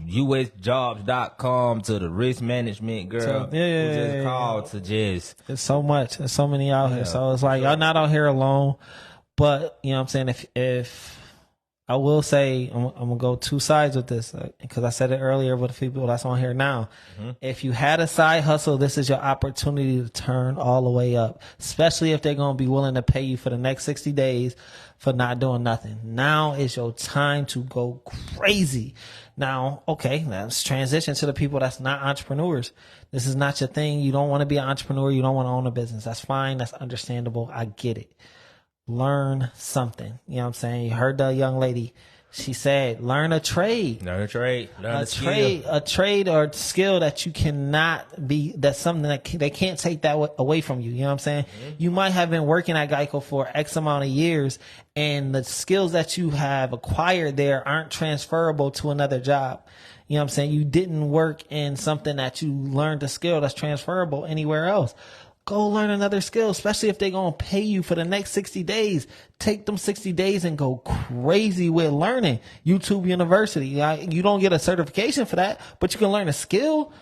usjobs.com to the risk management girl who just called to just there's so much. There's so many out here. So it's like y'all not out here alone. But you know what I'm saying? If I will say, I'm gonna go two sides with this because I said it earlier with the people that's on here now. If you had a side hustle, this is your opportunity to turn all the way up, especially if they're gonna be willing to pay you for the next 60 days for not doing nothing. Now is your time to go crazy. Now, okay, let's transition to the people that's not entrepreneurs. This is not your thing. You don't want to be an entrepreneur. You don't want to own a business. That's fine. That's understandable. I get it. Learn something. You know what I'm saying? You heard the young lady. She said, learn a trade. learn a trade, learn a trade or skill that you cannot be, that's something that they can't take that away from you. You know what I'm saying? You might have been working at Geico for X amount of years and the skills that you have acquired there aren't transferable to another job. You know what I'm saying? You didn't work in something that you learned a skill that's transferable anywhere else. Go learn another skill, especially if they're going to pay you for the next 60 days. Take them 60 days and go crazy with learning. YouTube University. You don't get a certification for that, but you can learn a skill.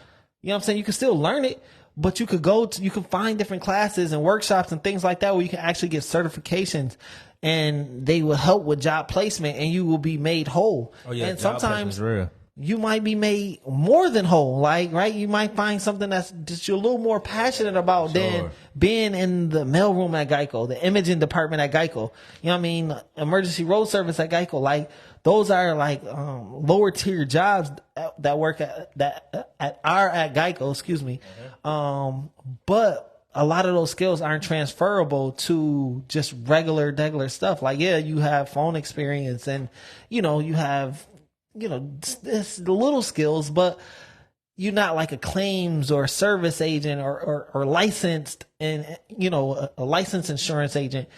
You know what I'm saying? You can still learn it, but you could you can find different classes and workshops and things like that where you can actually get certifications and they will help with job placement and you will be made whole. Oh yeah, and job sometimes real. you might be made more than whole, like, right? You might find something that's just you're a little more passionate about than being in the mailroom at Geico, the imaging department at Geico. You know what I mean? Emergency road service at Geico. Like, those are like, lower tier jobs that work at Geico, excuse me. But a lot of those skills aren't transferable to just regular stuff. Like, yeah, you have phone experience and, you know, you have, you know, this the little skills, but you're not like a claims or service agent or licensed and, you know, a licensed insurance agent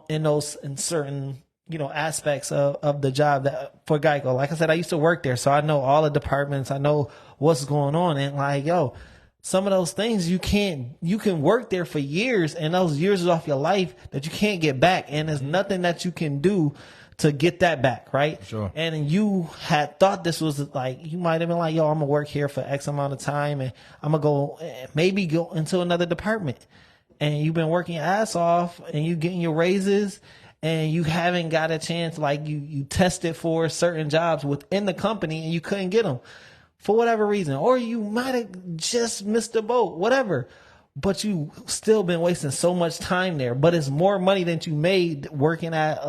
in certain, you know, aspects of the job that for Geico. Like I said, I used to work there, so I know all the departments. I know what's going on. And like, yo, some of those things you can work there for years and those years is off your life that you can't get back. And there's nothing that you can do to get that back, right? Sure. And you had thought this was like, you might have been like, yo, I'm gonna work here for X amount of time and I'm gonna maybe go into another department. And you've been working your ass off and you getting your raises and you haven't got a chance, like you tested for certain jobs within the company and you couldn't get them for whatever reason. Or you might have just missed the boat, whatever. But you still been wasting so much time there. But it's more money than you made working at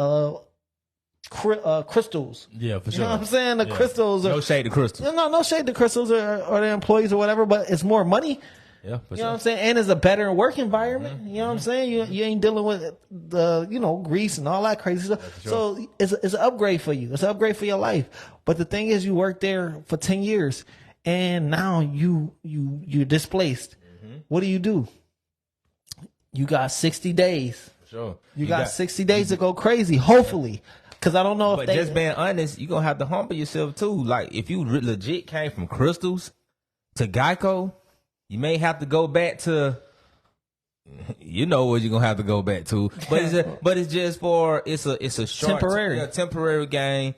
crystals. Yeah, for sure. You know what I'm saying? The crystals are no shade to crystals. No shade to crystals or the employees or whatever, but it's more money. Yeah, for you know what I'm saying? And it's a better work environment. You know what I'm saying? You ain't dealing with the, you know, grease and all that crazy stuff. So it's an upgrade for you. It's an upgrade for your life. But the thing is, you worked there for 10 years and now you're displaced. What do? You got 60 days. Sure. You got 60 days to go crazy, hopefully. Because I don't know if just being honest, you're going to have to humble yourself too. Like, if you legit came from crystals to Geico, you may have to go back to, you know what you're going to have to go back to. But it's just for, it's a short, temporary gain,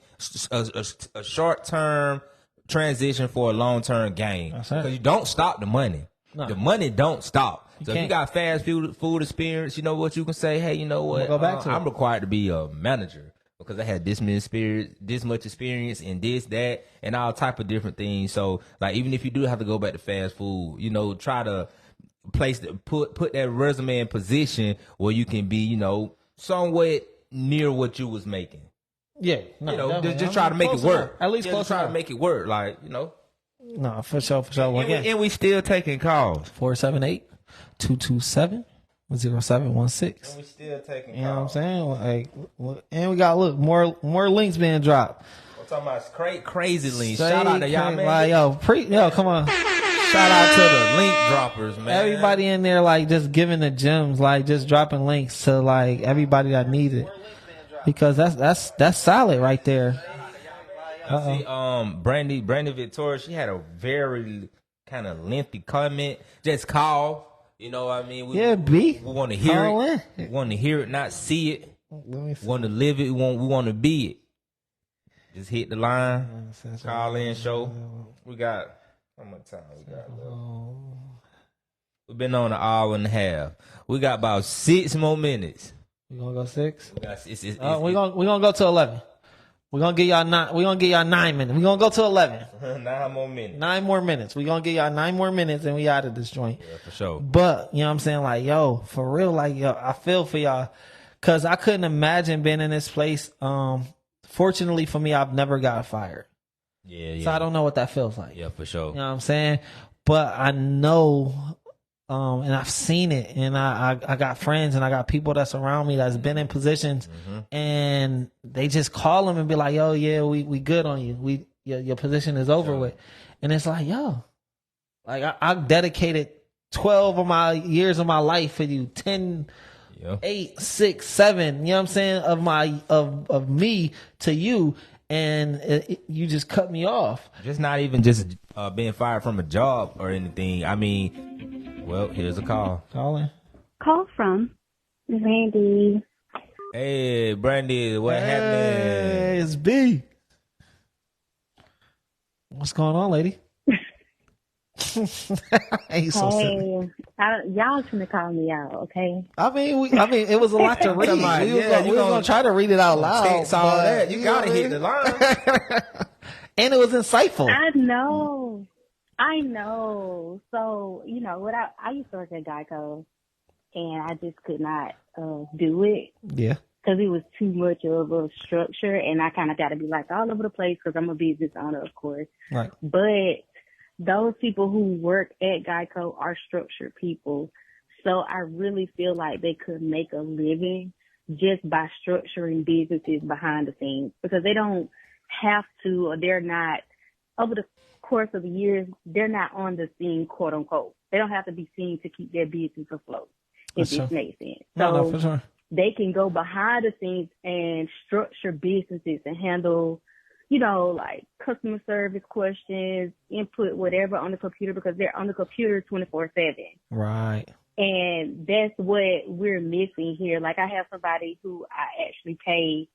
a short-term transition for a long-term gain. Because you don't stop the money. No. The money don't stop. So if you got fast food experience, you know what you can say, hey, you know what, I'm required to be a manager. Because I had this much experience in this, that, and all type of different things. So, like, even if you do have to go back to fast food, you know, try to put that resume in position where you can be, you know, somewhat near what you was making. Yeah, no, you know, just try to make it work. At least try to make it work, like, you know. No, for sure. And we still taking calls. 478-227. 0716. And we still taking calls. You know what I'm saying? Like, and we got more links being dropped. I'm talking about crazy links. Shout out to y'all, man. Like, yo, come on. Shout out to the link droppers, man. Everybody in there, like, just giving the gems, like, just dropping links to like everybody that needs it, because that's solid right there. See, Brandy Victoria, she had a very kind of lengthy comment, just call. You know what I mean? B. We want to hear Call it. in. We want to hear it, not see it. Let me see. Want to live it. We want to be it. Just hit the line. Call in, show. We got, how much time we got left? We've been on an hour and a half. We got about 6 more minutes. We gonna go 6? We gonna go to 11. We're gonna get y'all 9. We're gonna get y'all 9 minutes. We're gonna go to 11. 9 more minutes. 9 more minutes. We're gonna get y'all 9 more minutes and we out of this joint. Yeah, for sure. But you know what I'm saying? Like, yo, for real, like, yo, I feel for y'all. Cause I couldn't imagine being in this place. Fortunately for me, I've never got fired. Yeah. So I don't know what that feels like. Yeah, for sure. You know what I'm saying? But I know, and I've seen it, and I got friends and I got people that's around me that's been in positions, and they just call them and be like, yo, yeah, we good on you. Your position is over with. And it's like, yo, like I dedicated 12 of my years of my life for you, 10, 8, 6, 7, you know what I'm saying, of my of me to you, and you just cut me off. Just not even just being fired from a job or anything. I mean, well, here's a call. Calling. Call from Randy. Hey, Brandy, what Hey, happening? it's B. What's going on, lady? He's so silly. Y'all shouldn't call me out, okay? I mean, it was a lot to read. We was gonna try to read it out loud. Text all but, that. You gotta hit the line. And it was insightful. I know. So, you know, I used to work at Geico, and I just could not do it. Yeah. Because it was too much of a structure, and I kind of got to be like all over the place because I'm a business owner, of course. Right. But those people who work at Geico are structured people. So I really feel like they could make a living just by structuring businesses behind the scenes because they don't have to, or they're not, over the course of the years, they're not on the scene, quote unquote. They don't have to be seen to keep their business afloat, if this makes sense. No, for sure. They can go behind the scenes and structure businesses and handle, you know, like customer service questions, input whatever on the computer because they're on the computer 24/7. Right. And that's what we're missing here. Like I have somebody who I actually pay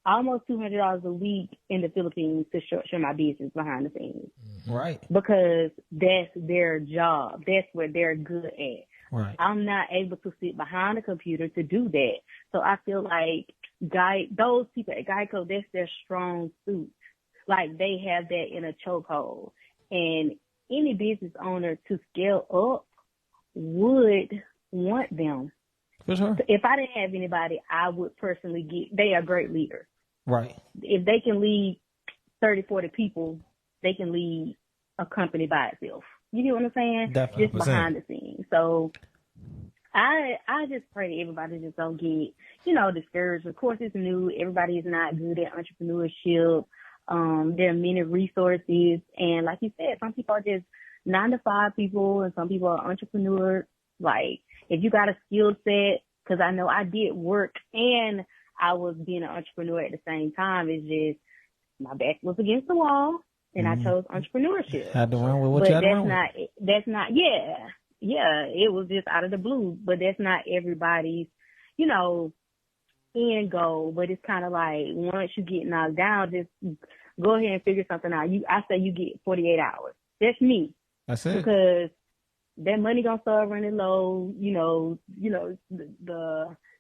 almost $200 a week in the Philippines to structure my business behind the scenes. Right. Because that's their job. That's what they're good at. Right. I'm not able to sit behind a computer to do that. So I feel like those people at Geico, that's their strong suit. Like they have that in a chokehold. And any business owner to scale up would want them. For sure. So if I didn't have anybody, I would personally they are great leaders. Right. If they can lead 30, 40 people, they can lead a company by itself. You get what I'm saying? Definitely. Just behind the scenes. So I just pray everybody just don't get, discouraged. Of course, it's new. Everybody is not good at entrepreneurship. There are many resources. And like you said, some people are just 9-to-5 people and some people are entrepreneurs. Like if you got a skill set, because I know I did work and I was being an entrepreneur at the same time. It's just my back was against the wall. And I chose entrepreneurship. Had to run with what you had to run with. That's not, it was just out of the blue, but that's not everybody's, end goal. But it's kind of like once you get knocked down, just go ahead and figure something out. I say you get 48 hours. That's me. That's it. Because that money gonna start running low.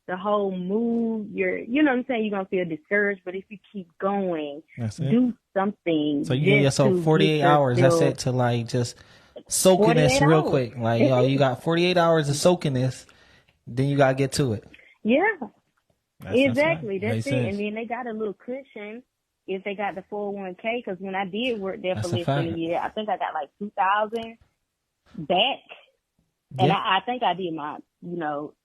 The whole move, you're gonna feel discouraged, but if you keep going, do something. So you give yourself 48 hours, that's it, to like just soak in this real quick. Like, you got 48 hours of soaking this, then you gotta get to it. Yeah. Exactly. That's it. Sense. And then they got a little cushion if they got the 401k, because when I did work there for less than a year, I think I got like $2,000 back. And I think I did my,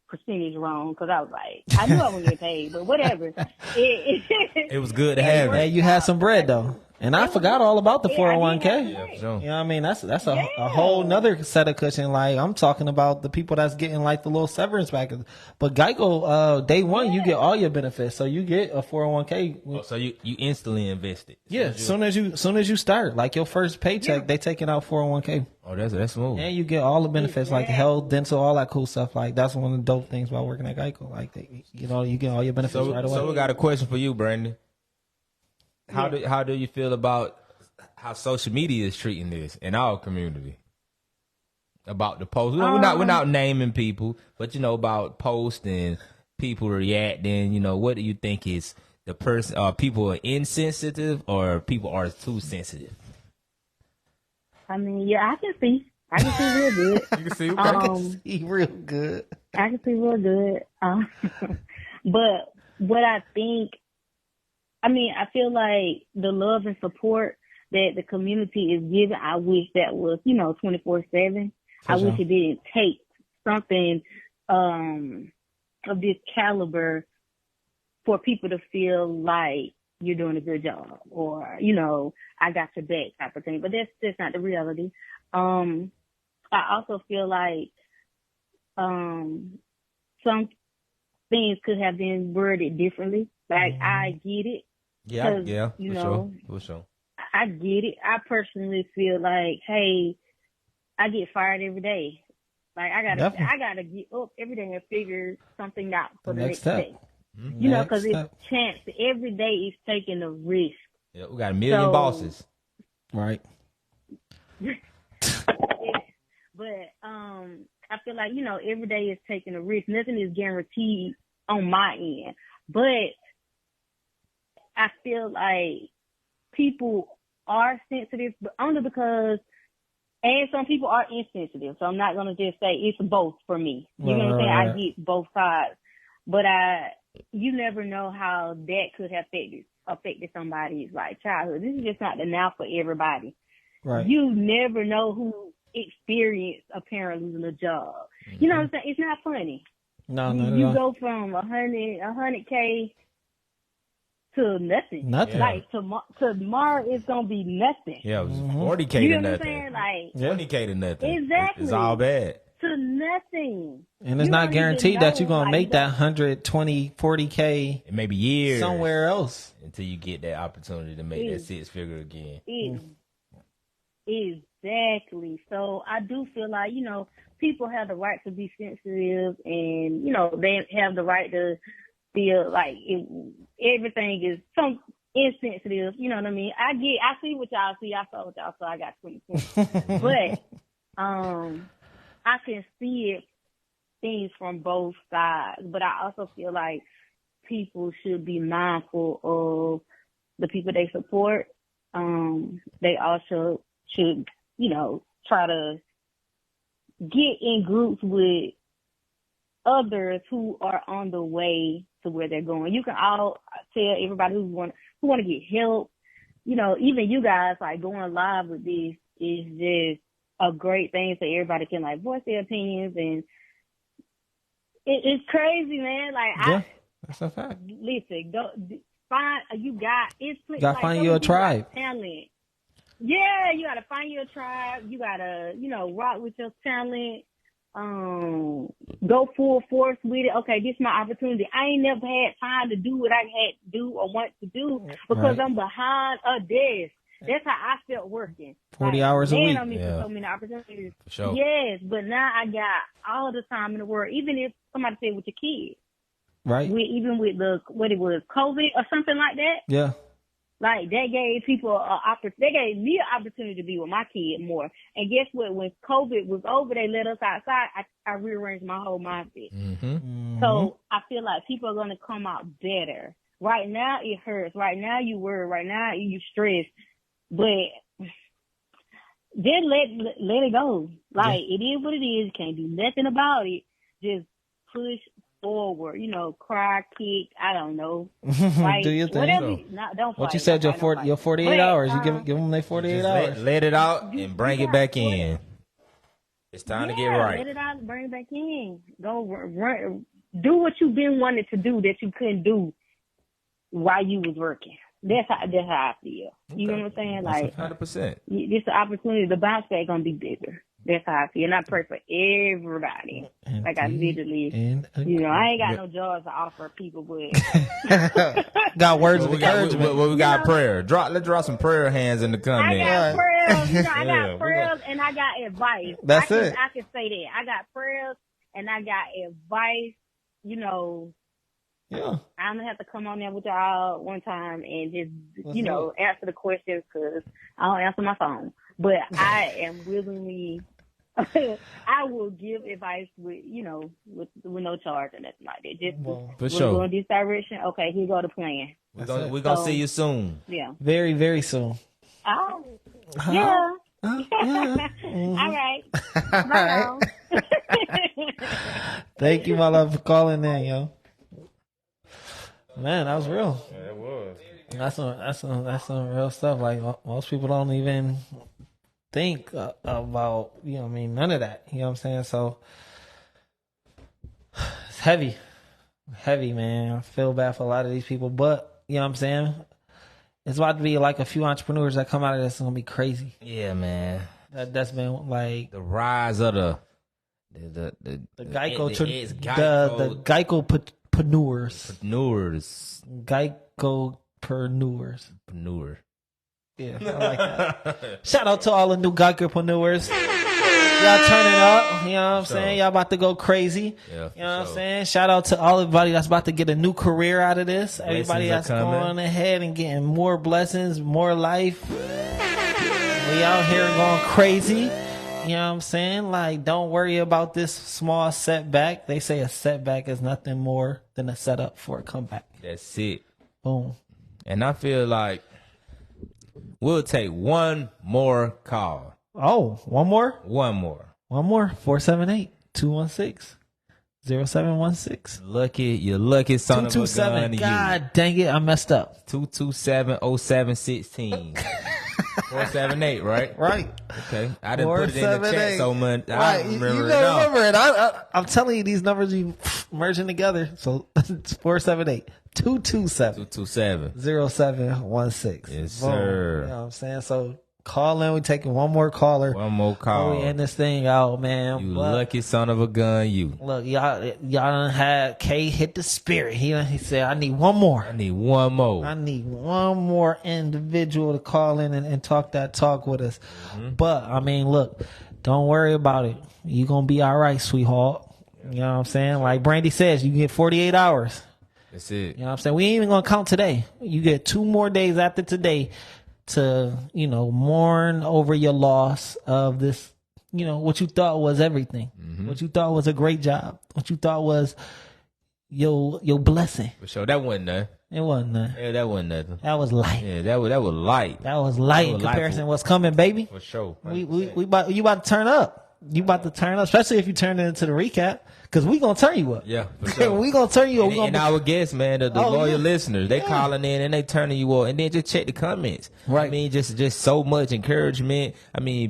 percentage wrong because I was like, I knew I wouldn't get paid, but whatever. It was good to have. Hey, you had some bread though. And I forgot all about the Yeah, 401k. Yeah, for sure. You know what I mean? That's a whole nother set of cushion. Like, I'm talking about the people that's getting like the little severance package. But Geico, day one, you get all your benefits. So you get a 401k. Oh, so you instantly invested. Yeah, soon as you start, like your first paycheck, they taking out 401k. Oh, that's smooth. And you get all the benefits like health, dental, all that cool stuff. Like, that's one of the dope things about working at Geico. Like, you get all your benefits right away. So we got a question for you, Brandon. How do you feel about how social media is treating this in our community? About the post, we're not naming people, but about posts and people reacting. What do you think is the person? People are insensitive or people are too sensitive? I mean, yeah, I can see real good. You can see, okay. See real good. I can see real good. But what I think, I feel like the love and support that the community is giving, I wish that was, 24/7. I wish it didn't take something of this caliber for people to feel like you're doing a good job or, I got your back type of thing. But that's not the reality. I also feel like some things could have been worded differently. Like, I get it. Yeah, for sure. I get it. I personally feel like, hey, I get fired every day. Like, I gotta get up every day and figure something out for the next day. Mm-hmm. Because it's chance. Every day is taking a risk. Yeah, we got a million bosses. Right. But I feel like, every day is taking a risk. Nothing is guaranteed on my end. But I feel like people are sensitive, but only because, and some people are insensitive. So I'm not going to just say it's both for me. You know what I'm saying? I get both sides. But you never know how that could have affected somebody's like childhood. This is just not the now for everybody. Right. You never know who experienced a parent losing a job. Mm-hmm. You know what I'm saying? It's not funny. No, you go from 100K to nothing. Nothing. Like tomorrow it's gonna be nothing. Yeah, it was 40K to you know nothing. What I'm saying? Like 20K to nothing. Exactly. It's all bad. To nothing. And it's not guaranteed that you're gonna make that 120, 40K. It may be years somewhere else until you get that opportunity to make that six figure again. Exactly. So I do feel like, people have the right to be sensitive and, they have the right to feel like everything is some insensitive. You know what I mean? I see what y'all see. I saw what y'all saw. I got 20. But I can see things from both sides. But I also feel like people should be mindful of the people they support. They also should, try to get in groups with others who are on the way to where they're going. You can all tell everybody who want to get help. Even you guys, like, going live with this is just a great thing so everybody can, like, voice their opinions. And it's crazy, man. Like, that's a fact. Listen, find find you a tribe. Talent. Yeah, you gotta find your tribe. You gotta, rock with your talent. Go full force with it. Okay, this is my opportunity. I ain't never had time to do what I had to do or want to do because I'm behind a desk. That's how I felt working. 40 hours a week. On me for so many opportunities. For sure. Yes, but now I got all the time in the world. Even if somebody said with your kids, right? Even with what it was, COVID or something like that. Yeah. Like, that gave people they gave me an opportunity to be with my kid more. And guess what? When COVID was over, they let us outside. I rearranged my whole mindset. Mm-hmm. So I feel like people are going to come out better. Right now, it hurts. Right now, you worry. Right now, you stressed. But just let it go. Like, it is what it is. Can't do nothing about it. Just push forward, cry, kick, I don't know. Like, do your thing. Whatever. Don't fight. What you said, your 48 hours. You give them their 48 hours. Let it out and bring it back in. It's time to get right. Let it out and bring it back in. Go run, do what you've been wanting to do that you couldn't do while you was working. That's how I feel. You know what I'm saying? Like 100%. This opportunity, the bounce back gonna be bigger. That's how I feel. And I pray for everybody. Like I literally, I ain't got no jobs to offer people, but got words of encouragement. We got prayer. Let's drop some prayer hands in the comments. I got prayers. I got prayers and I got advice. That's it. I can say that. I got prayers and I got advice. Yeah. I'm gonna have to come on there with y'all one time and just, answer the questions because I don't answer my phone. But I am willingly, I will give advice with no charge or nothing like that. Just for sure. We're going this direction. Okay, here go the plan. We're gonna see you soon. Yeah. Very, very soon. Oh. Yeah. Mm-hmm. All right. Bye. Thank you, my love, for calling in, yo. Man, that was real. Yeah, it was. That's some real stuff. Like most people don't even think about, none of that. You know what I'm saying? So it's heavy, man. I feel bad for a lot of these people, but you know what I'm saying? It's about to be like a few entrepreneurs that come out of this. It's gonna be crazy. Yeah, man. That's been like the rise of the Geico, the Geico-preneurs. Geico-preneurs. Yeah, I like that. Shout out to all the new Geico-preneurs. Y'all turning up, you know what I'm saying? Y'all about to go crazy. Yeah, you know what I'm saying? Shout out to everybody that's about to get a new career out of this. Everybody that's going ahead and getting more blessings, more life. We out here going crazy. You know what I'm saying? Like, don't worry about this small setback. They say a setback is nothing more than a setup for a comeback. That's it. Boom. And I feel like we'll take one more call. Oh, one more? One more. 478-216-0716. You're lucky son of a gun. God dang it, I messed up. 227-0716. 478, right? Right. Okay. I didn't put it in the chat so much. Right. I remember you remember it. I'm telling you, these numbers you merging together. So it's 478-227-0716. Yes, sir. You know what I'm saying? So call in. We taking one more caller. One more call. We end this thing out, man. You lucky son of a gun, you. Look, y'all done had K hit the spirit. He said, I need one more. I need one more individual to call in and talk that talk with us. Mm-hmm. But, look, don't worry about it. You going to be all right, sweetheart. You know what I'm saying? Like Brandy says, you get 48 hours. That's it. You know what I'm saying? We ain't even going to count today. You get 2 more days after today to, mourn over your loss of this, what you thought was everything, what you thought was a great job, what you thought was your blessing. For sure. That wasn't nothing. It wasn't nothing. Yeah, that wasn't nothing. That was light. Yeah, that was light. That was light in comparison to what's coming, baby. For sure. You about to turn up. You about to turn up, especially if you turn it into the recap. Because we going to turn you up. Yeah, for sure. We going to turn you up. And our guests, man, the loyal listeners, they calling in and they turning you up. And then just check the comments. Right. Just so much encouragement.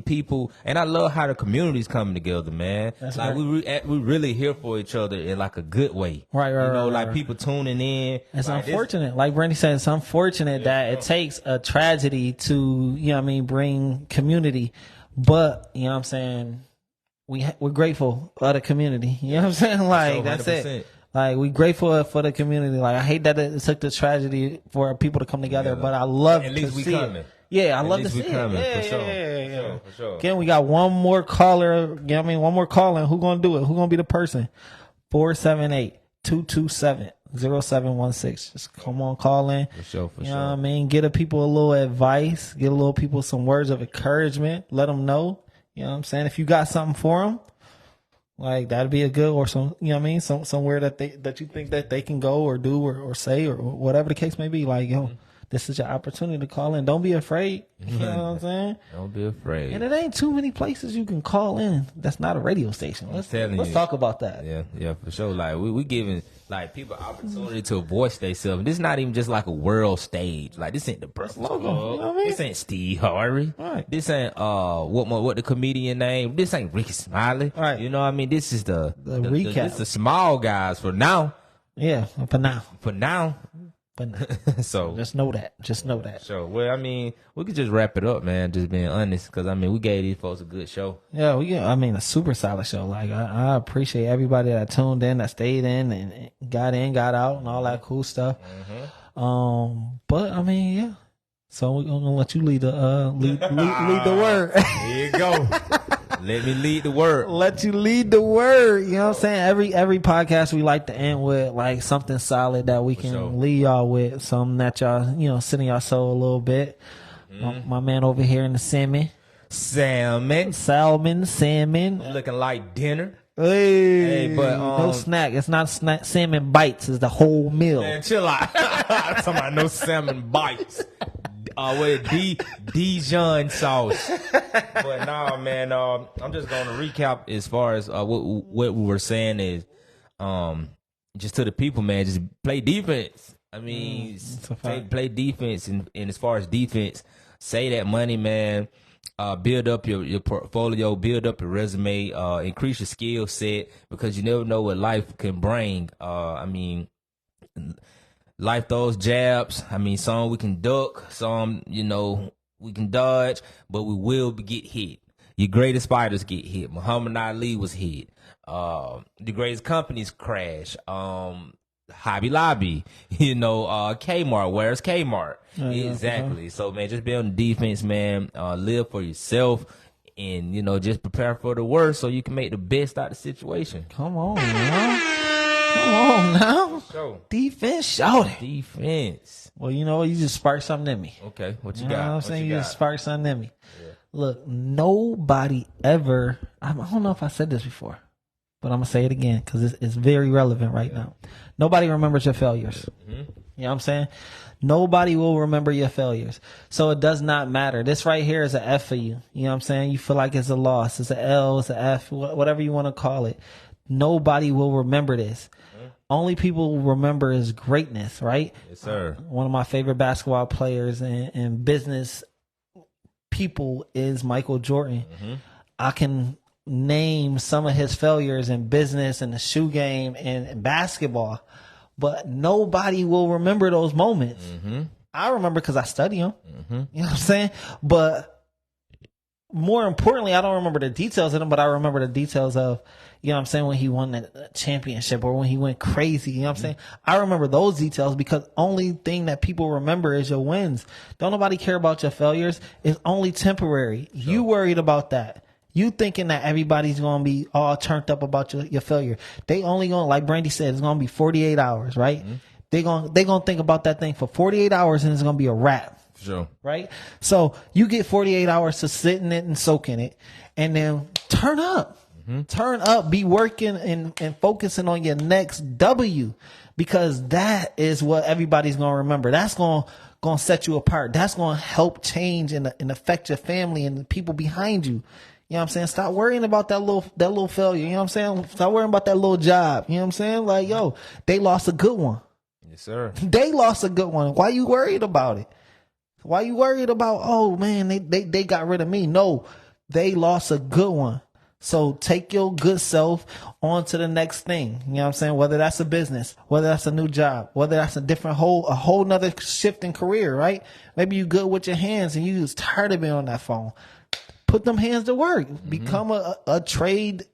People, and I love how the community's coming together, man. That's like, right. we really here for each other in like a good way. Right. People tuning in. It's unfortunate. Like Brandy said, it's unfortunate that it takes a tragedy to, bring community. But, you know what I'm saying? We're grateful for the community. You know what I'm saying? Like, that's it. Like, we grateful for the community. Like, I hate that it took the tragedy for people to come together, but I love to see it. At least we coming. Yeah, I love to see it. Yeah, for sure. Again, we got one more caller. You know what I mean? One more caller. Who gonna do it? Who gonna be the person? 478-227-0716. Just come on, call in. For sure. You know what I mean? Get the people a little advice. Get a little people some words of encouragement. Let them know. You know what I'm saying? If you got something for them, like that'd be a good, or some, you know what I mean? Somewhere that you think that they can go or do or say or whatever the case may be. Like, this is your opportunity to call in. Don't be afraid. You know what I'm saying? Don't be afraid. And it ain't too many places you can call in. That's not a radio station. Let's talk about that. Yeah, for sure. Like we giving like people opportunity to voice themselves. This is not even just like a world stage. Like this ain't the Breakfast Club. You know what I mean? This ain't Steve Harvey. Right. This ain't what the comedian name. This ain't Ricky Smiley. Right. You know what I mean? This is the recap. This is the small guys for now. Yeah, for now. But So just know that. Just know that. Sure. Well, I mean, we could just wrap it up, man. Just being honest, because I mean, we gave these folks a good show. Yeah, a super solid show. Like I appreciate everybody that tuned in, that stayed in, and got in, got out, and all that cool stuff. But I mean, yeah. So we're gonna let you lead the lead the word. Here you go. Let me lead the word. Let you lead the word. You know what I'm saying? Every podcast we like to end with like something solid that we can lead y'all with, something that y'all sit in y'all soul a little bit. My man over here in the salmon, looking like dinner. Hey, but no snack. It's not snack. Salmon bites is the whole meal. Man, chill out. I'm talking about no salmon bites. With Dijon sauce. But nah, man. I'm just gonna recap as far as what we were saying is, just to the people, man. Just play defense. I mean, play defense, and as far as defense, save that money, man. Build up your portfolio, build up your resume, increase your skill set, because you never know what life can bring. I mean, life throws jabs. I mean, some we can duck, some, we can dodge, but we will get hit. Your greatest fighters get hit. Muhammad Ali was hit. The greatest companies crash. Hobby Lobby, Kmart. Where's Kmart? Exactly. So, man, just be on the defense, man. Live for yourself, and just prepare for the worst so you can make the best out of the situation. Come on now. Sure. Defense, shout it. Defense. Well, you know what? You just sparked something in me. Okay, what you You got? know what I'm What saying? you You got? just sparked something in me. Yeah. Look, nobody ever, I don't know if I said this before, but I'm going to say it again because it's very relevant right now. Nobody remembers your failures. You know what I'm saying? Nobody will remember your failures. So it does not matter. This right here is an F for you. You know what I'm saying? You feel like it's a loss. It's an L, it's an F, whatever you want to call it. Nobody will remember this. Only people will remember is greatness, right? Yes, sir. One of my favorite basketball players and business people is Michael Jordan. I can name some of his failures in business and the shoe game and basketball, but nobody will remember those moments. I remember because I study them. You know what I'm saying? But more importantly, I don't remember the details of them, but I remember the details of, you know what I'm saying, when he won the championship or when he went crazy. You know what I'm saying? I remember those details because only thing that people remember is your wins. Don't nobody care about your failures. It's only temporary. Sure. You worried about that. You thinking that everybody's going to be all turned up about your failure. They only going to, like Brandy said, it's going to be 48 hours, right? They going to think about that thing for 48 hours and it's going to be a wrap. Sure. Right? So you get 48 hours to sit in it and soak in it and then turn up. Turn up, be working and focusing on your next W, because that is what everybody's going to remember. That's going to set you apart. That's going to help change and affect your family and the people behind you. You know what I'm saying? Stop worrying about that little failure. You know what I'm saying? Stop worrying about that little job. You know what I'm saying? Like, yo, they lost a good one. Yes, sir. They lost a good one. Why you worried about it? Why you worried about, oh man, they got rid of me? No, they lost a good one. So take your good self on to the next thing. You know what I'm saying? Whether that's a business, whether that's a new job, whether that's a whole nother shift in career, right? Maybe you good with your hands and you just tired of being on that phone. Put them hands to work. Become a trade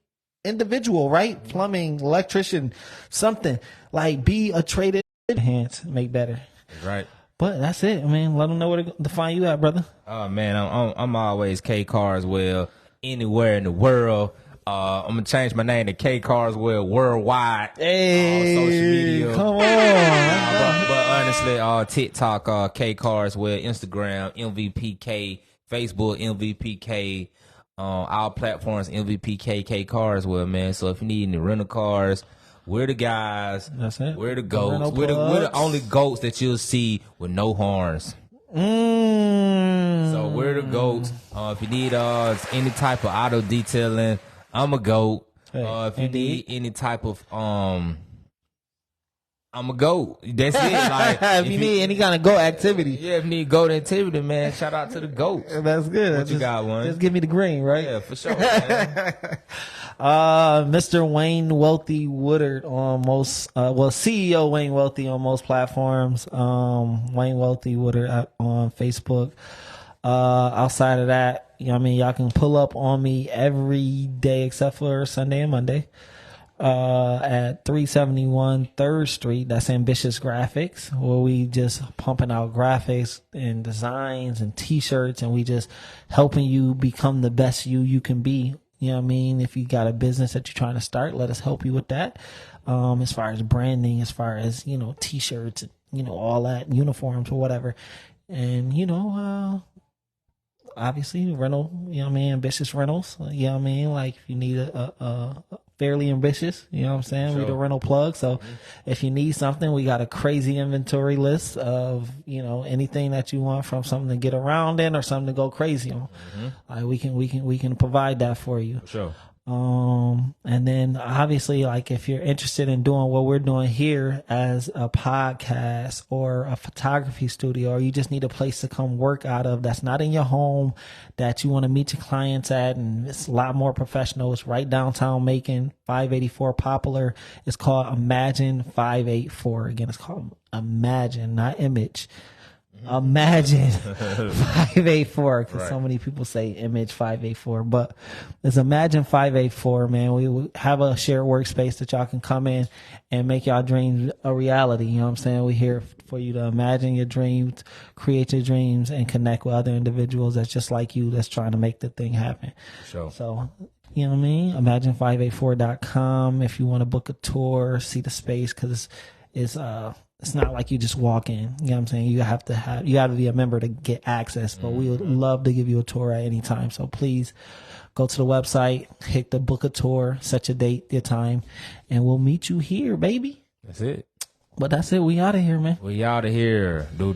individual, right? Plumbing, electrician, something. Like be a trade hands, make better. Right. But that's it. I mean, let them know where to find you at, brother. Oh man, I'm always K Carswell anywhere in the world. I'm gonna change my name to K Carswell worldwide. Hey, on social media. Come on. But honestly, TikTok, K Carswell, Instagram, MVPK, Facebook, MVPK, our platforms, MVPK, K Carswell, man. So if you need any rental cars, we're the guys. That's it. We're the goats. We're the only goats that you'll see with no horns. So we're the goats. If you need any type of auto detailing, I'm a goat. If you need any type of I'm a goat. That's it. Like if you need any kind of goat activity. Yeah, if you need goat activity, man, shout out to the goats. That's good. What you got, one? Just give me the green, right? Yeah, for sure, man. Mr. Wayne Wealthy Woodard on most, CEO Wayne Wealthy on most platforms. Wayne Wealthy Woodard on Facebook. Outside of that, you know what I mean, y'all can pull up on me every day except for Sunday and Monday. At 371 3rd Street. That's Ambitious Graphics, where we just pumping out graphics and designs and t-shirts, and we just helping you become the best you can be. You know what I mean? If you got a business that you're trying to start, let us help you with that. As far as branding, as far as, you know, t-shirts, you know, all that, uniforms or whatever. And, you know, obviously rental, you know what I mean? Ambitious Rentals, you know what I mean? Like if you need a fairly ambitious, you know what I'm saying? Sure. We the rental plug. So if you need something, we got a crazy inventory list of, you know, anything that you want, from something to get around in or something to go crazy on. Like we can provide that for you. Sure. And then obviously, like if you're interested in doing what we're doing here as a podcast or a photography studio, or you just need a place to come work out of that's not in your home, that you want to meet your clients at, and it's a lot more professional. It's right downtown Macon, 584 Poplar. It's called Imagine 584. Again, it's called Imagine, not Image. Imagine 584, because so many people say Image 584, but it's Imagine 584, man. We have a shared workspace that y'all can come in and make y'all dreams a reality. You know what I'm saying? We're here for you to imagine your dreams, create your dreams, and connect with other individuals that's just like you, that's trying to make the thing happen. Sure. So, you know what I mean? Imagine584.com if you want to book a tour, see the space, because it's not like you just walk in. You know what I'm saying? You got to be a member to get access, but we would love to give you a tour at any time. So please go to the website, hit the book a tour, set your date, your time, and we'll meet you here, baby. That's it. But that's it. We out of here, man. We out of here. Do.